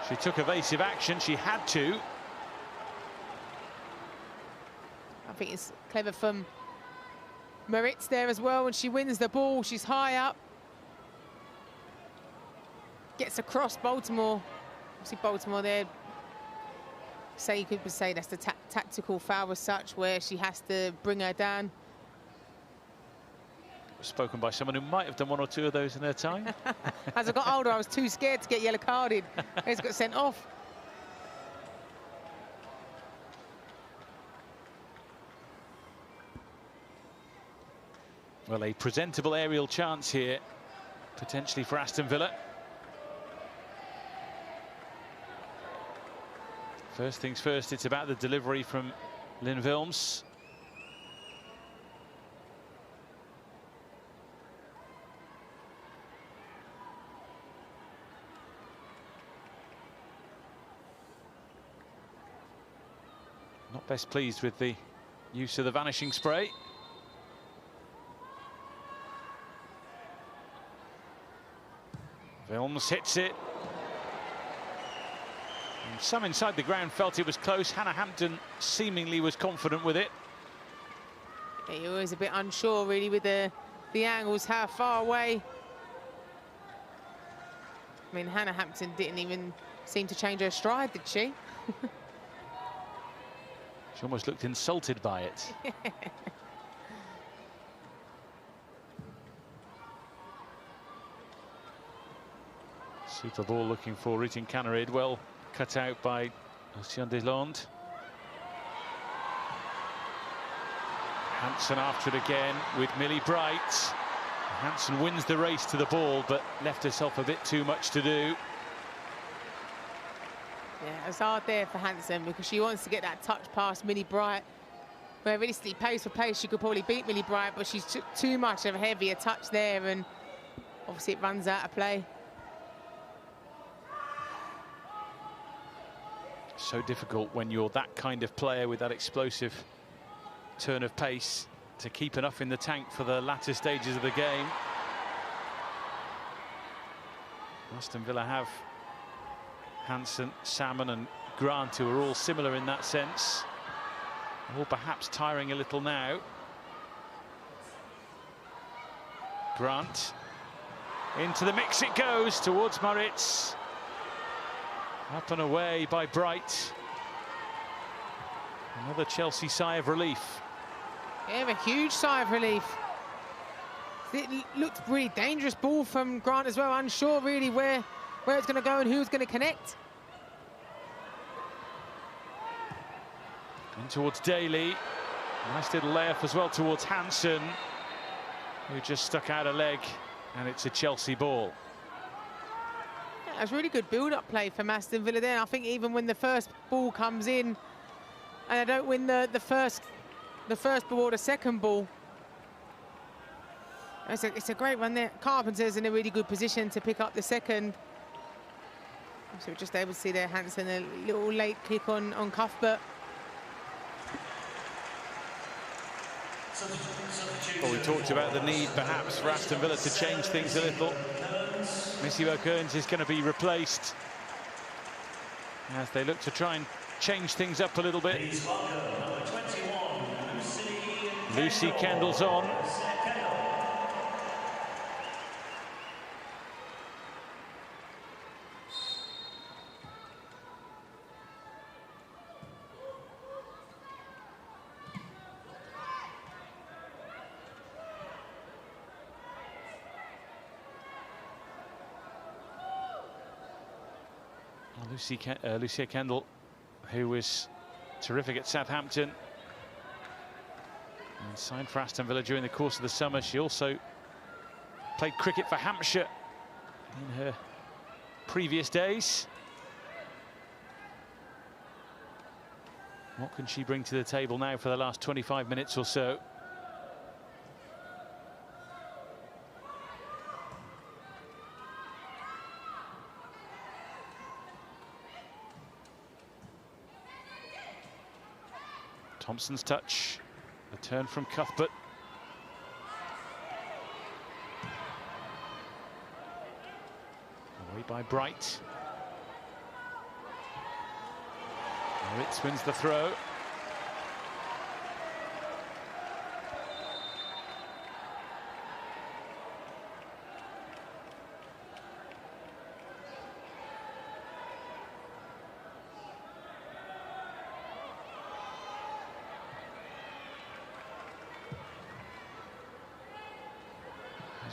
She took evasive action, she had to. I think it's clever from Moritz there as well, and she wins the ball. She's high up, gets across Baltimore. See Baltimore there. You could say that's the tactical foul as such, where she has to bring her down. Spoken by someone who might have done one or two of those in their time. As I got older, I was too scared to get yellow carded. I just got sent off. Well, a presentable aerial chance here, potentially for Aston Villa. First things first, it's about the delivery from Lynn Wilms. Not best pleased with the use of the vanishing spray. Wilms hits it. And some inside the ground felt it was close. Hannah Hampton seemingly was confident with it. Yeah, you're always a bit unsure really with the angles, how far away. I mean, Hannah Hampton didn't even seem to change her stride, did she? She almost looked insulted by it. Super ball looking for Rytting-Kaneryd, well cut out by Ocean Deslandes. Hansen after it again with Millie Bright. Hansen wins the race to the ball, but left herself a bit too much to do. Yeah, it's hard there for Hansen because she wants to get that touch past Millie Bright. Where realistically, pace for pace, she could probably beat Millie Bright, but she's too much of a heavier touch there, and obviously it runs out of play. So difficult when you're that kind of player with that explosive turn of pace to keep enough in the tank for the latter stages of the game. Aston Villa have Hansen, Salmon and Grant, who are all similar in that sense. All perhaps tiring a little now. Grant. Into the mix it goes towards Moritz. Up and away by Bright. Another Chelsea sigh of relief. Yeah, a huge sigh of relief. It looked really dangerous ball from Grant as well. Unsure really where it's going to go and who's going to connect. In towards Daly. Nice little layup as well towards Hansen, who just stuck out a leg, and it's a Chelsea ball. Yeah, it was really good build-up play from Aston Villa there. I think even when the first ball comes in, and I don't win the first ball or the second ball, it's a great one there. Carpenter's in a really good position to pick up the second. So we're just able to see there Hansen, a little late kick on Cuthbert. Well, we talked about the need perhaps for Aston Villa to change things a little. Missy Kearns is going to be replaced as they look to try and change things up a little bit. Lucy Kendall's on. Lucia Kendall, who was terrific at Southampton and signed for Aston Villa during the course of the summer. She also played cricket for Hampshire in her previous days. What can she bring to the table now for the last 25 minutes or so? Thompson's touch, a turn from Cuthbert. Away by Bright. Ritz wins the throw.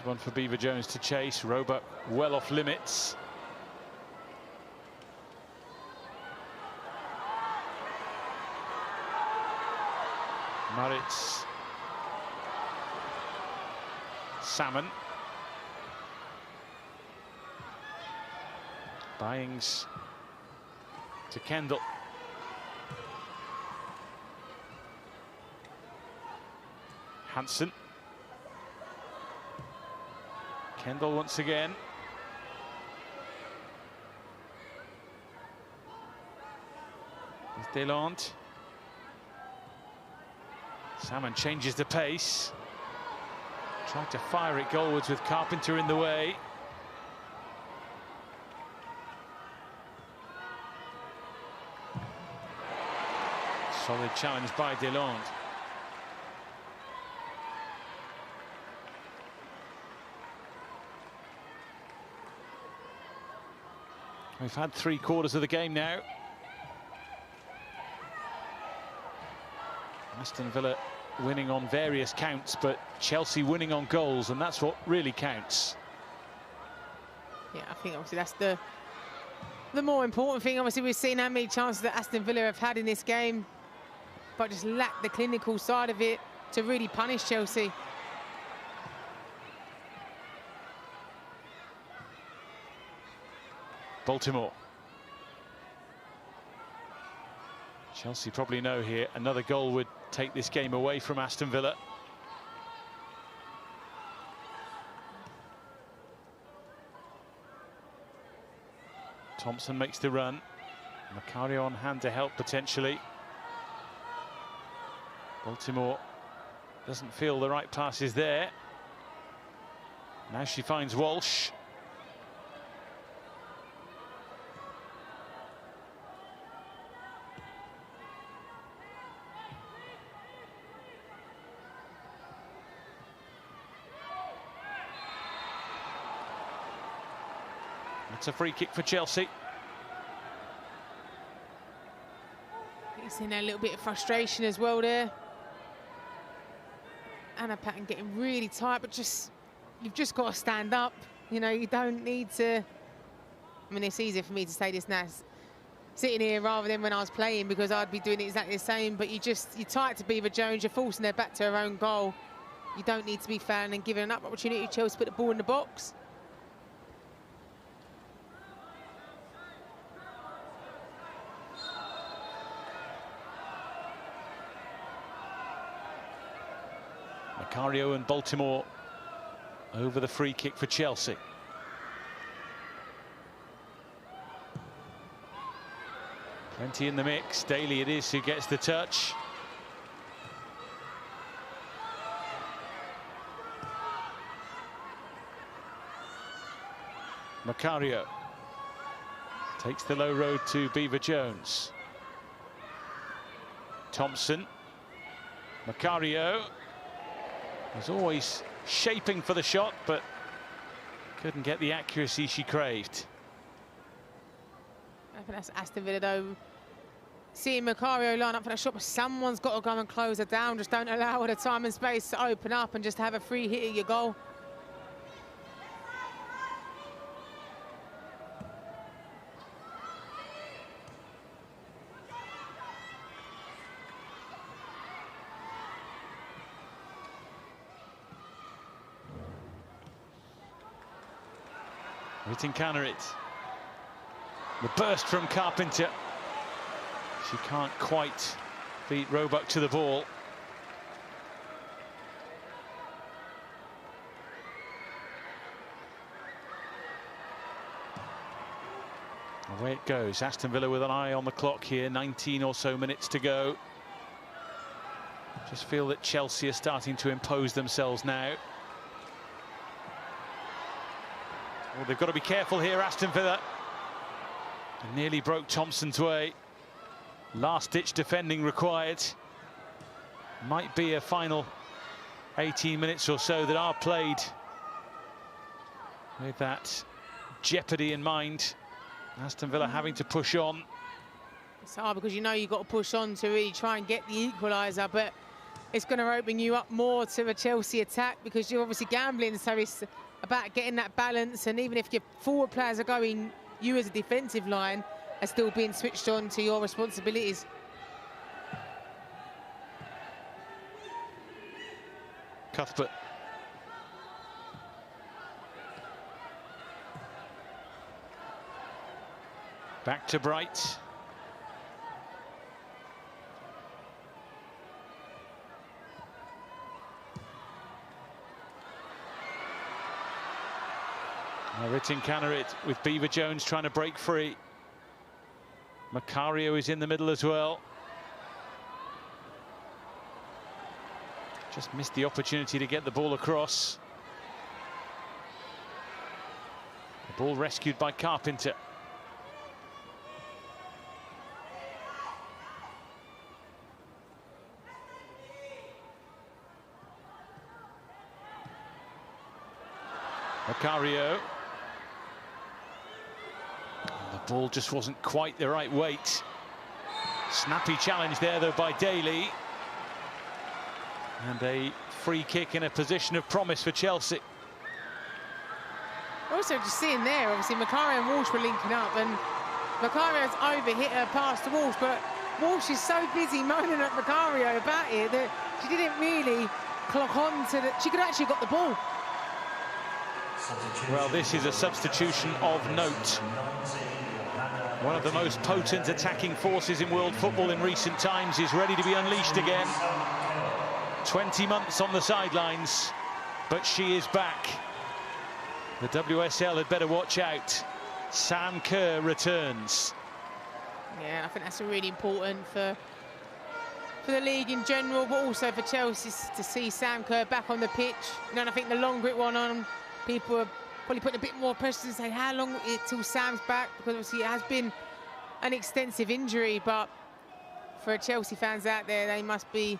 One for Beaver Jones to chase. Roebuck well off limits. Maritz. Salmon. Byings to Kendall. Hansen. Kendall once again. There's Deland. Salmon changes the pace. Tried to fire it goalwards with Carpenter in the way. Solid challenge by Deland. We've had 3 quarters of the game now. Aston Villa winning on various counts, but Chelsea winning on goals, and that's what really counts. Yeah, I think obviously that's the more important thing. Obviously, we've seen how many chances that Aston Villa have had in this game, but just lack the clinical side of it to really punish Chelsea. Baltimore. Chelsea probably know here another goal would take this game away from Aston Villa. Thompson makes the run. Macario on hand to help potentially. Baltimore doesn't feel the right pass is there. Now she finds Walsh. It's a free kick for Chelsea. Seeing a little bit of frustration as well there. Anna Patton getting really tight, but you've just got to stand up. You know, you don't need to. I mean, it's easier for me to say this now, sitting here rather than when I was playing, because I'd be doing exactly the same. But you're tight to Beaver Jones. You're forcing her back to her own goal. You don't need to be fouling and giving an opportunity to Chelsea to put the ball in the box. Macario and Baltimore over the free kick for Chelsea. Plenty in the mix. Daly it is who gets the touch. Macario takes the low road to Beaver Jones. Thompson. Macario was always shaping for the shot, but couldn't get the accuracy she craved. I think that's Aston Villa though. Seeing Macario line up for that shot, but someone's got to go and close her down. Just don't allow her the time and space to open up and just have a free hit at your goal. Ritting-Canarit. The burst from Carpenter. She can't quite beat Roebuck to the ball. Away it goes. Aston Villa with an eye on the clock here. 19 or so minutes to go. Just feel that Chelsea are starting to impose themselves now. Well, they've got to be careful here, Aston Villa. They nearly broke Thompson's way. Last-ditch defending required. Might be a final 18 minutes or so that are played with that jeopardy in mind. Aston Villa having to push on. It's hard because you know you've got to push on to really try and get the equaliser, but it's going to open you up more to a Chelsea attack because you're obviously gambling, so it's about getting that balance. And even if your forward players are going, you as a defensive line are still being switched on to your responsibilities. Cuthbert. Back to Bright. Ritting-Canarit with Beaver Jones trying to break free. Macario is in the middle as well. Just missed the opportunity to get the ball across. The ball rescued by Carpenter. Macario. The ball just wasn't quite the right weight. Snappy challenge there, though, by Daly. And a free kick in a position of promise for Chelsea. Also, just seeing there, obviously, Macario and Walsh were linking up, and Macario's overhit her past the Walsh, but Walsh is so busy moaning at Macario about it that she didn't really clock on to the... She could actually got the ball. Well, this is a substitution of note. One of the most potent attacking forces in world football in recent times is ready to be unleashed again. 20 months on the sidelines, but she is back. The WSL had better watch out. Sam Kerr returns. Yeah, I think that's really important for the league in general, but also for Chelsea to see Sam Kerr back on the pitch. You know, and I think the longer it went on, people are probably putting a bit more pressure to say how long till Sam's back, because obviously it has been an extensive injury. But for Chelsea fans out there, they must be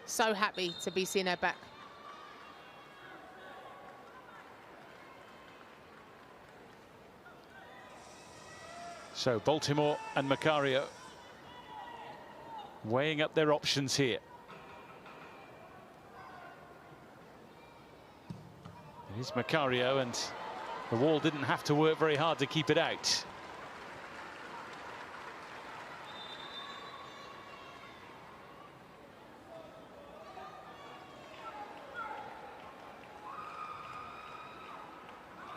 so happy to be seeing her back. So Baltimore and Macario. weighing up their options here. It is Macario, and the wall didn't have to work very hard to keep it out.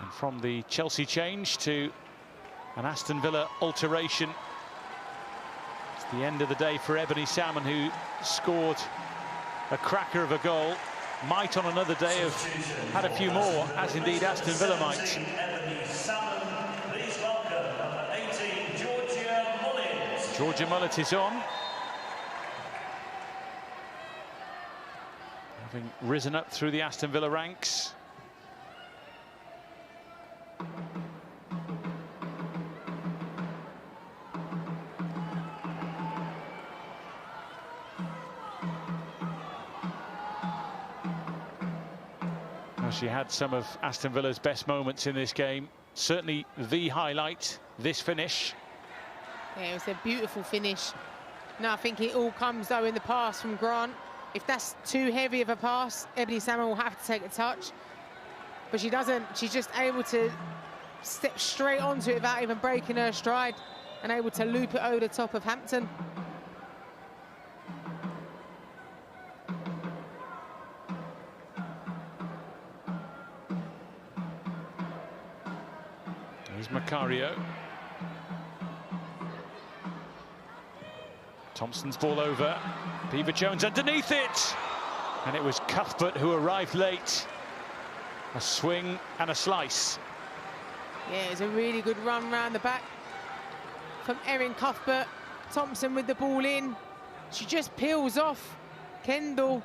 And from the Chelsea change to an Aston Villa alteration, it's the end of the day for Ebony Salmon, who scored a cracker of a goal. Might on another day have had a few more, as indeed Aston Villa might. Please welcome number 18, Georgia Mullins. Georgia Mullins is on, having risen up through the Aston Villa ranks. She had some of Aston Villa's best moments in this game. Certainly the highlight, this finish. Yeah, it was a beautiful finish. No, I think it all comes, though, in the pass from Grant. If that's too heavy of a pass, Ebony Salmon will have to take a touch. But she doesn't. She's just able to step straight onto it without even breaking her stride and able to loop it over the top of Hampton. Here's Macario. Thompson's ball over. Beaver-Jones underneath it. And it was Cuthbert who arrived late. A swing and a slice. Yeah, it was a really good run round the back from Erin Cuthbert. Thompson with the ball in. She just peels off Kendall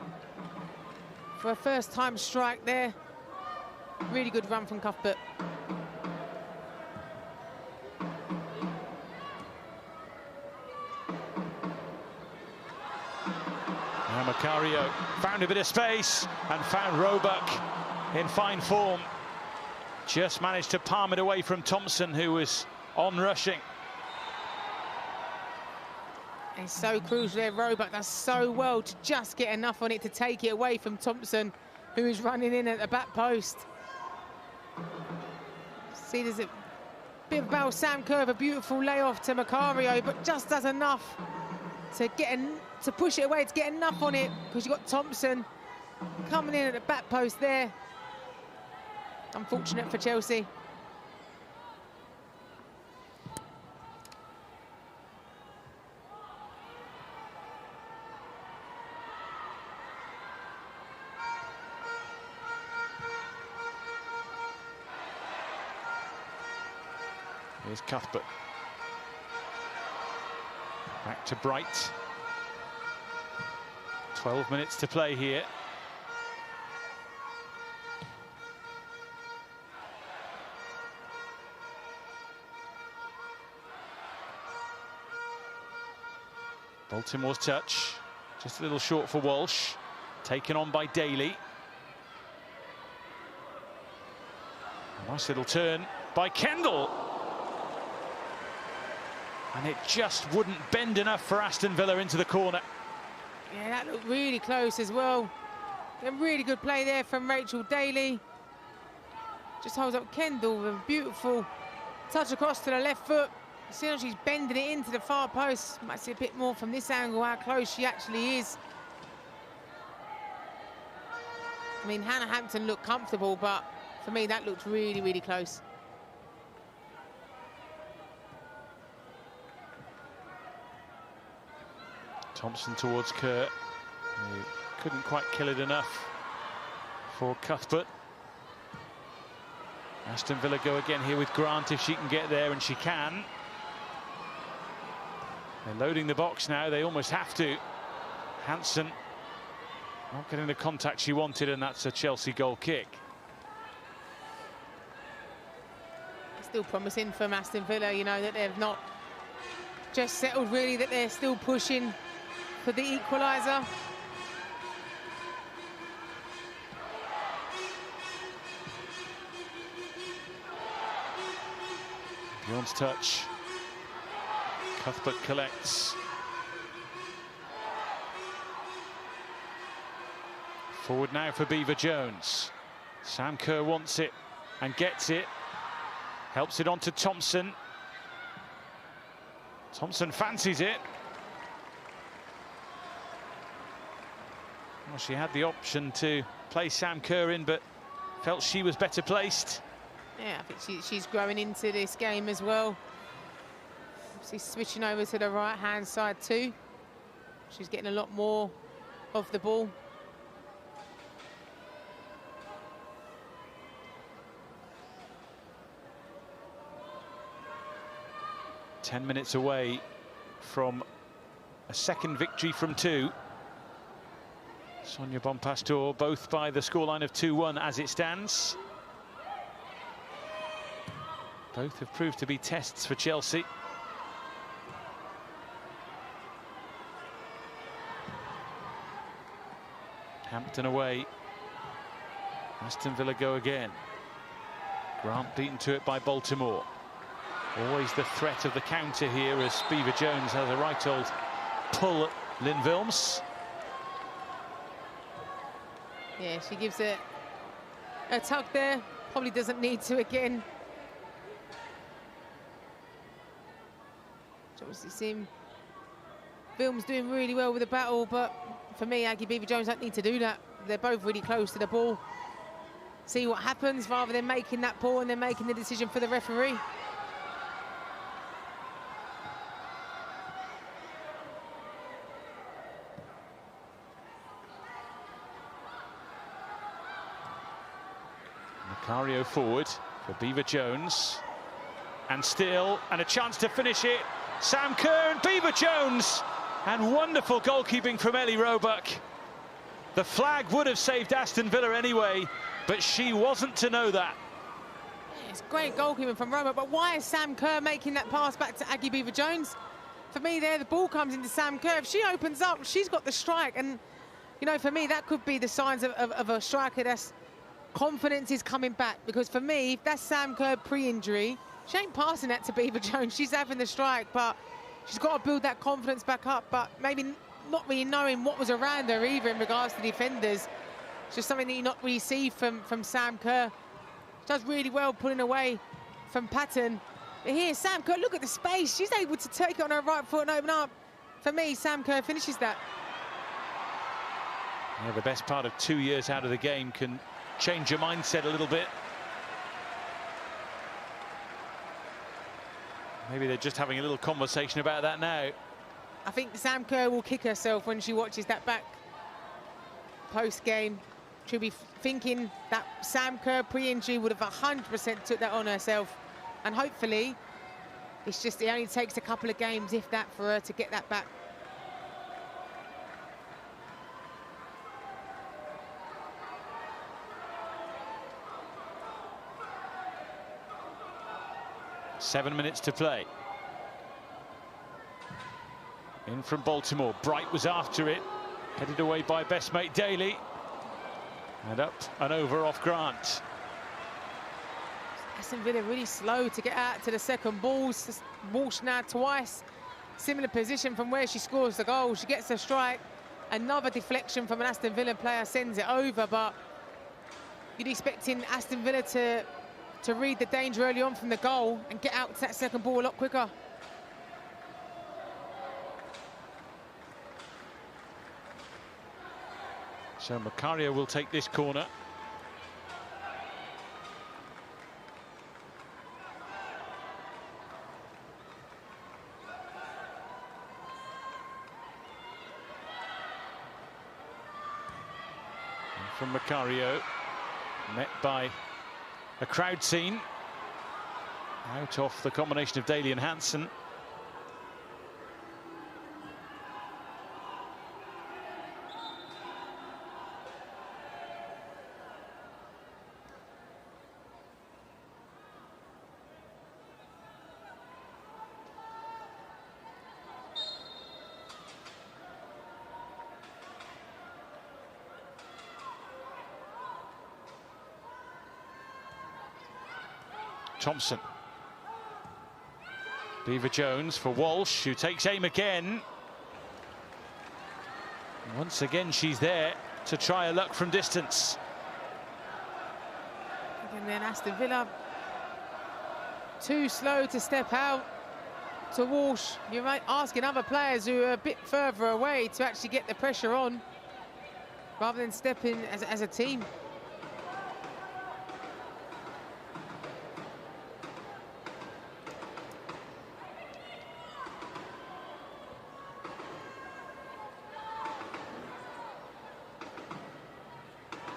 for a first-time strike there. Really good run from Cuthbert. Now Macario found a bit of space and found Roebuck in fine form. Just managed to palm it away from Thompson, who was on rushing. It's so crucial there. Roebuck does so well to just get enough on it to take it away from Thompson, who is running in at the back post. See, there's a bit of Balsam curve, a beautiful layoff to Macario, but just does enough to to push it away, to get enough on it, because you've got Thompson coming in at the back post there. Unfortunate for Chelsea. Here's Cuthbert. Back to Bright. 12 minutes to play here. Baltimore's touch, just a little short for Walsh. Taken on by Daly. A nice little turn by Kendall. And it just wouldn't bend enough for Aston Villa into the corner. Yeah, that looked really close as well. A really good play there from Rachel Daly. Just holds up Kendall with a beautiful touch across to the left foot. You see how she's bending it into the far post. Might see a bit more from this angle how close she actually is. I mean, Hannah Hampton looked comfortable, but for me that looked really, really close. Thompson towards Kerr. He couldn't quite kill it enough for Cuthbert. Aston Villa go again here with Grant if she can get there, and she can. They're loading the box now, they almost have to. Hansen not getting the contact she wanted, and that's a Chelsea goal kick. Still promising from Aston Villa, you know, that they've not just settled really, that they're still pushing for the equaliser. Bjorn's touch. Cuthbert collects. Forward now for Beaver Jones. Sam Kerr wants it and gets it. Helps it on to Thompson. Thompson fancies it. Well, she had the option to play Sam Kerr in, but felt she was better placed. Yeah, I think she's growing into this game as well. She's switching over to the right-hand side too. She's getting a lot more of the ball. Ten minutes away from a second victory from two. Sonia Bonpastor both by the scoreline of 2-1 as it stands. Both have proved to be tests for Chelsea. Hampton away. Aston Villa go again. Grant beaten to it by Baltimore. Always the threat of the counter here as Beaver Jones has a right old pull at Lynn Wilms. Yeah, she gives it a tug there. Probably doesn't need to again. Obviously seen Wilms doing really well with the battle, but for me, Aggie Beaver Jones don't need to do that. They're both really close to the ball. See what happens rather than making that ball and then making the decision for the referee. Macario forward for Beaver Jones. And still, and a chance to finish it. Sam Kerr and Beaver Jones. And wonderful goalkeeping from Ellie Roebuck. The flag would have saved Aston Villa anyway, but she wasn't to know that. It's great goalkeeping from Roebuck, but why is Sam Kerr making that pass back to Aggie Beaver Jones? For me there, the ball comes into Sam Kerr. If she opens up, she's got the strike. And, you know, for me, that could be the signs of a striker that's confidence is coming back. Because for me, if that's Sam Kerr pre-injury, she ain't passing that to Beaver Jones. She's having the strike, but she's got to build that confidence back up. But maybe not really knowing what was around her either in regards to defenders. It's just something that you not really see from Sam Kerr. She does really well pulling away from Patton. But here, Sam Kerr, look at the space. She's able to take it on her right foot and open up. For me, Sam Kerr finishes that. Yeah, the best part of 2 years out of the game can change your mindset a little bit. Maybe they're just having a little conversation about that now. I think Sam Kerr will kick herself when she watches that back post-game. She'll be thinking that Sam Kerr pre-injury would have 100% took that on herself. And hopefully, it's just, it only takes a couple of games, if that, for her to get that back. Seven minutes to play. In from Baltimore. Bright was after it. Headed away by best mate Daly. And up and over off Grant. Aston Villa really slow to get out to the second balls. Walsh now twice. Similar position from where she scores the goal. She gets a strike. Another deflection from an Aston Villa player sends it over, but you'd expecting Aston Villa to read the danger early on from the goal and get out to that second ball a lot quicker. So Macario will take this corner. And from Macario, met by a crowd scene. Out off the combination of Daly and Hansen. Thompson. Beaver Jones for Walsh, who takes aim again. Once again, she's there. to try her luck from distance. And then Aston Villa too slow to step out to Walsh. You're right, asking other players who are a bit further away to actually get the pressure on rather than stepping as a team.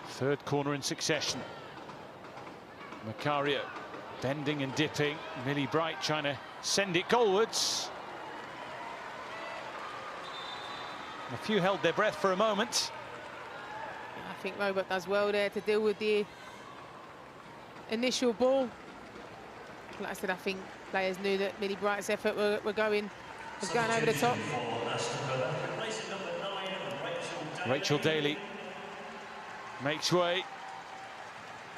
Third corner in succession. Macario bending and dipping. Millie Bright trying to send it goalwards. A few held their breath for a moment. I think Roebuck does well there to deal with the initial ball. Like I said, I think players knew that Millie Bright's effort was going over the top. Rachel Daly makes way.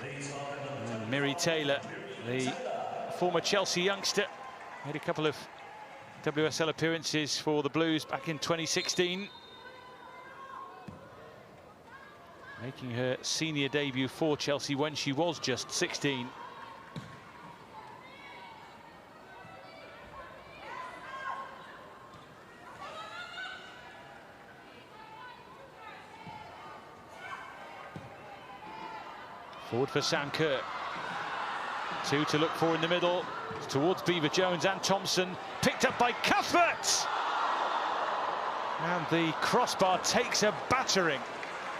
And Miri Taylor, the former Chelsea youngster, made a couple of WSL appearances for the Blues back in 2016. Making her senior debut for Chelsea when she was just 16. Forward for Sam Kerr. Two to look for in the middle. It's towards Beaver-Jones and Thompson. Picked up by Cuthbert! And the crossbar takes a battering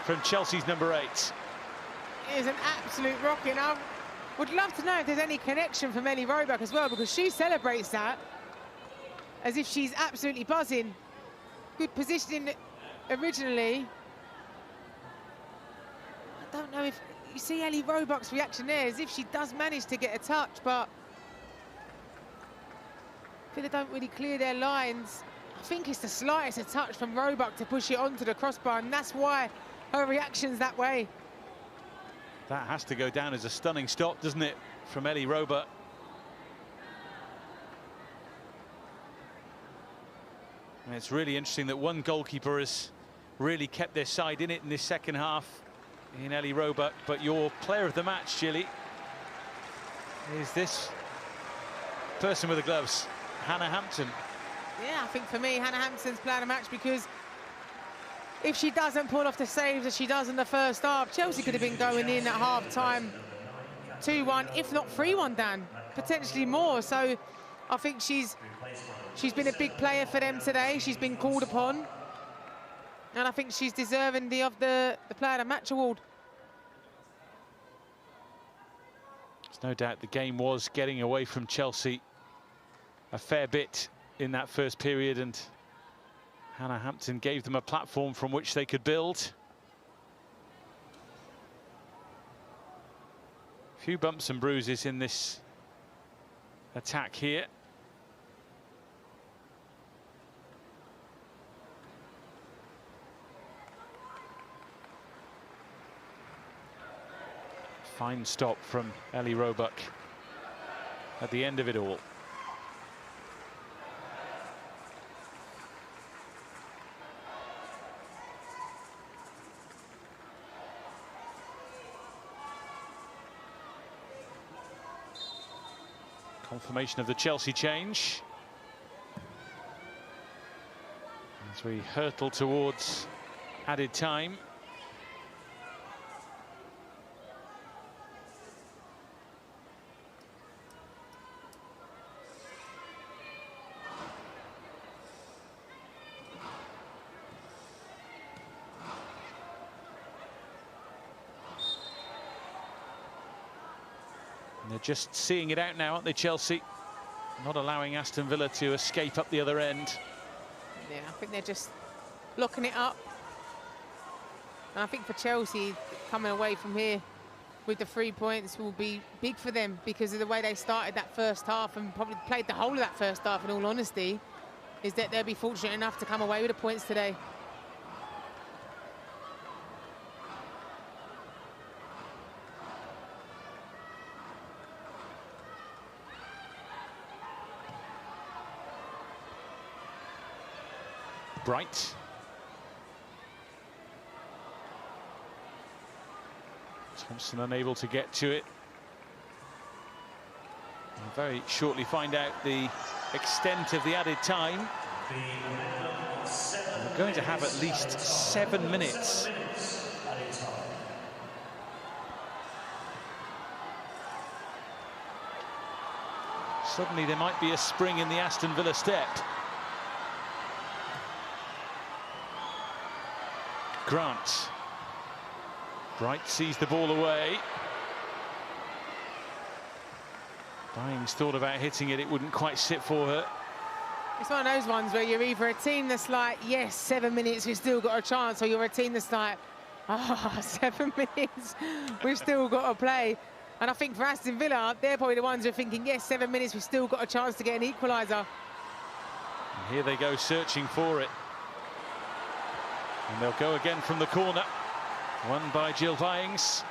from Chelsea's number 8. It is an absolute rocket. I would love to know if there's any connection from Ellie Roebuck as well, because she celebrates that as if she's absolutely buzzing. Good positioning originally. I don't know if you see Ellie Roebuck's reaction there, as if she does manage to get a touch, but Villa don't really clear their lines. I think it's the slightest of touch from Roebuck to push it onto the crossbar, and that's why her reaction's that way. That has to go down as a stunning stop, doesn't it, from Ellie Roebuck? And it's really interesting that one goalkeeper has really kept their side in it in this second half, in Ellie Roebuck, but your player of the match, Gilly, is this person with the gloves, Hannah Hampton. Yeah, I think for me, Hannah Hampton's player of the match, because if she doesn't pull off the saves as she does in the first half, Chelsea could have been going in at half-time 2-1, if not 3-1 down, potentially more. So I think she's been a big player for them today. She's been called upon, and I think she's deserving of the player of the match award. There's no doubt the game was getting away from Chelsea a fair bit in that first period, and Hannah Hampton gave them a platform from which they could build. A few bumps and bruises in this attack here. Fine stop from Ellie Roebuck at the end of it all. Confirmation of the Chelsea change as we hurtle towards added time. They're just seeing it out now, aren't they, Chelsea? Not allowing Aston Villa to escape up the other end. Yeah, I think they're just locking it up. And I think for Chelsea, coming away from here with the 3 points will be big for them, because of the way they started that first half and probably played the whole of that first half, in all honesty, is that they'll be fortunate enough to come away with the points today. Bright. Thompson unable to get to it. We'll very shortly find out the extent of the added time. We're going to have at least 7 minutes. Suddenly there might be a spring in the Aston Villa step. Grant. Bright sees the ball away. Byings thought about hitting it, it wouldn't quite sit for her. It's one of those ones where you're either a team that's like, yes, 7 minutes, we've still got a chance, or you're a team that's like, 7 minutes, we've still got to play. And I think for Aston Villa, they're probably the ones who are thinking, yes, 7 minutes, we've still got a chance to get an equaliser. And here they go searching for it. And they'll go again from the corner. Won by Jill Byings.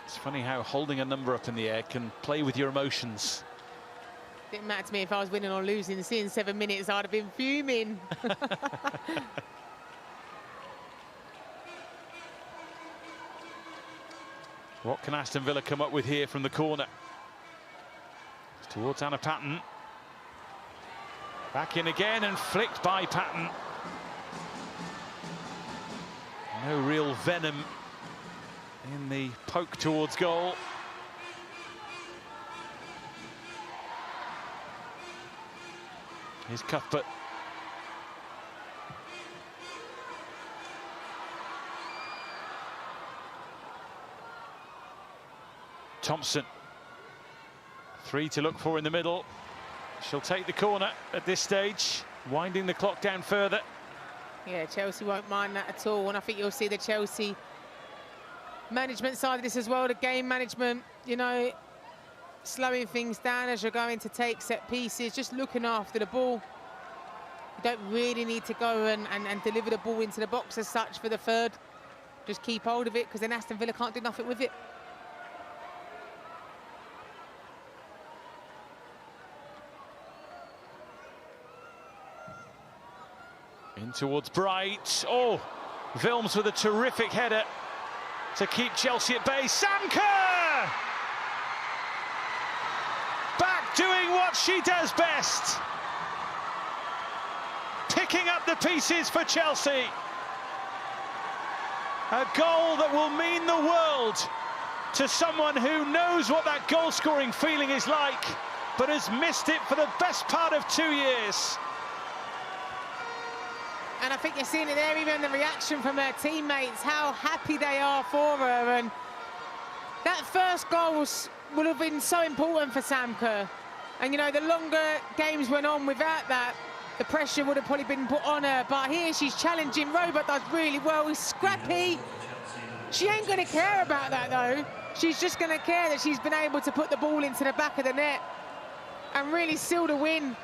It's funny how holding a number up in the air can play with your emotions. Didn't matter to me if I was winning or losing. Seeing 7 minutes, I'd have been fuming. What can Aston Villa come up with here from the corner? It's towards Anna Patton. Back in again and flicked by Patton. No real venom in the poke towards goal. Here's Cuthbert. Thompson. 3 to look for in the middle. She'll take the corner at this stage, winding the clock down further. Yeah, Chelsea won't mind that at all. And I think you'll see the Chelsea management side of this as well, the game management, you know, slowing things down as you're going to take set pieces, just looking after the ball. You don't really need to go and deliver the ball into the box as such for the third. Just keep hold of it, because then Aston Villa can't do nothing with it. In towards Bright. Oh, Wilms with a terrific header to keep Chelsea at bay. Sam Kerr! Back doing what she does best. Picking up the pieces for Chelsea. A goal that will mean the world to someone who knows what that goal-scoring feeling is like, but has missed it for the best part of 2 years. And I think you're seeing it there, even the reaction from her teammates, how happy they are for her. And that first goal would have been so important for Sam Kerr. And, you know, the longer games went on without that, the pressure would have probably been put on her. But here she's challenging. Robert does really well. He's scrappy. She ain't going to care about that, though. She's just going to care that she's been able to put the ball into the back of the net and really seal the win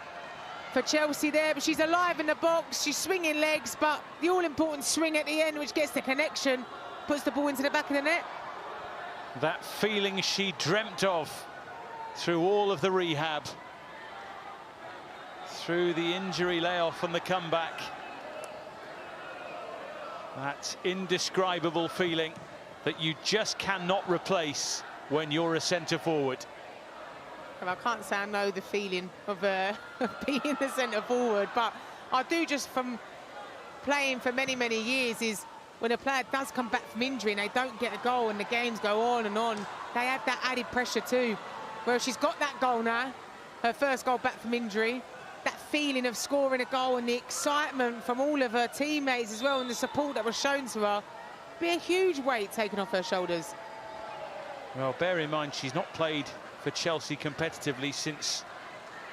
for Chelsea there. But she's alive in the box, she's swinging legs, but the all-important swing at the end, which gets the connection, puts the ball into the back of the net. That feeling she dreamt of through all of the rehab, through the injury layoff and the comeback. That indescribable feeling that you just cannot replace when you're a centre-forward. I can't say I know the feeling of being the centre-forward, but I do, just from playing for many, many years, is when a player does come back from injury and they don't get a goal and the games go on and on, they have that added pressure too. Well, she's got that goal now, her first goal back from injury, that feeling of scoring a goal and the excitement from all of her teammates as well, and the support that was shown to her, be a huge weight taken off her shoulders. Well, bear in mind, she's not played for Chelsea competitively since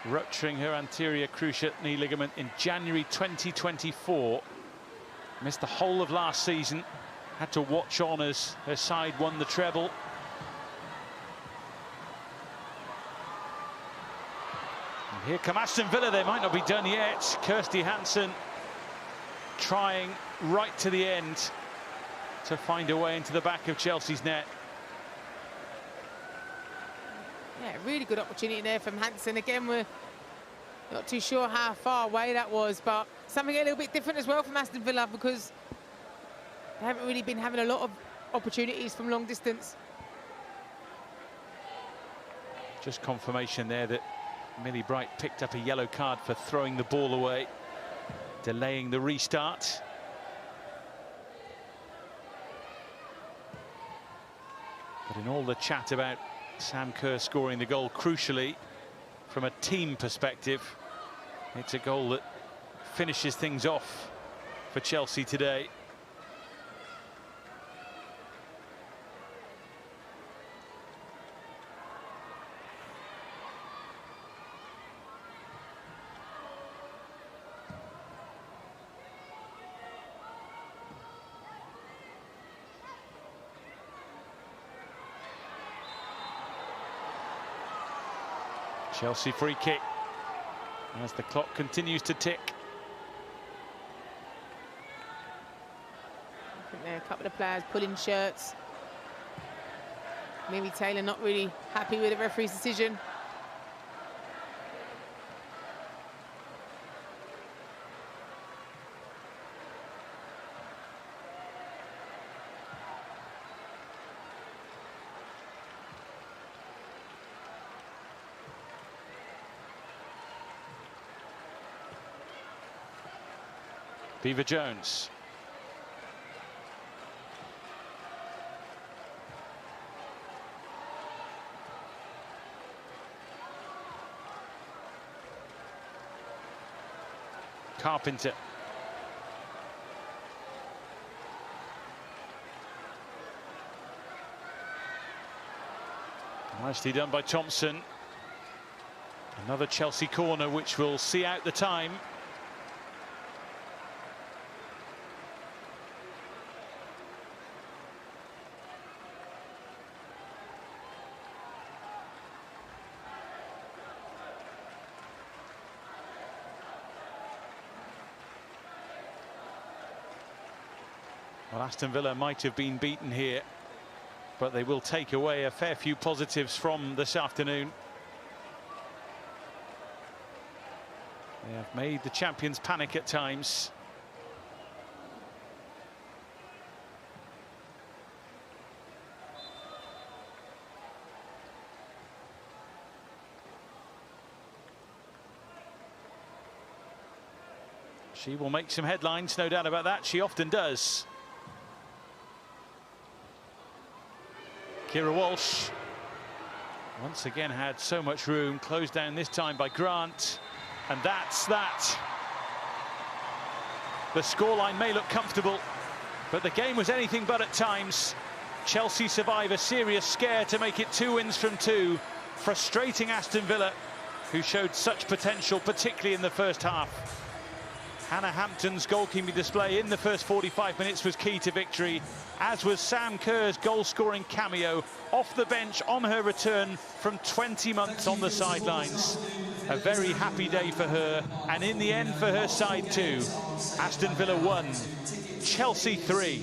rupturing her anterior cruciate knee ligament in January 2024. Missed the whole of last season, had to watch on as her side won the treble. And here come Aston Villa. They might not be done yet. Kirsty Hansen trying right to the end to find a way into the back of Chelsea's net. Yeah, really good opportunity there from Hansen. Again, we're Not too sure how far away that was, but something a little bit different as well from Aston Villa, because they haven't really been having a lot of opportunities from long distance. Just confirmation there that Millie Bright picked up a yellow card for throwing the ball away, delaying the restart. But in all the chat about Sam Kerr scoring the goal, crucially, from a team perspective, it's a goal that finishes things off for Chelsea today. Chelsea free kick as the clock continues to tick. I think there are a couple of players pulling shirts. Maybe Taylor not really happy with the referee's decision. Beaver Jones. Carpenter. Nicely done by Thompson. Another Chelsea corner which will see out the time. Well, Aston Villa might have been beaten here, but they will take away a fair few positives from this afternoon. They have made the champions panic at times. She will make some headlines, no doubt about that. She often does. Kira Walsh once again had so much room, closed down this time by Grant, and that's that. The scoreline may look comfortable, but the game was anything but at times. Chelsea survive a serious scare to make it 2 wins from 2, frustrating Aston Villa, who showed such potential, particularly in the first half. Hannah Hampton's goalkeeping display in the first 45 minutes was key to victory, as was Sam Kerr's goal-scoring cameo off the bench on her return from 20 months on the sidelines. A very happy day for her, and in the end for her side too. Aston Villa 1, Chelsea 3.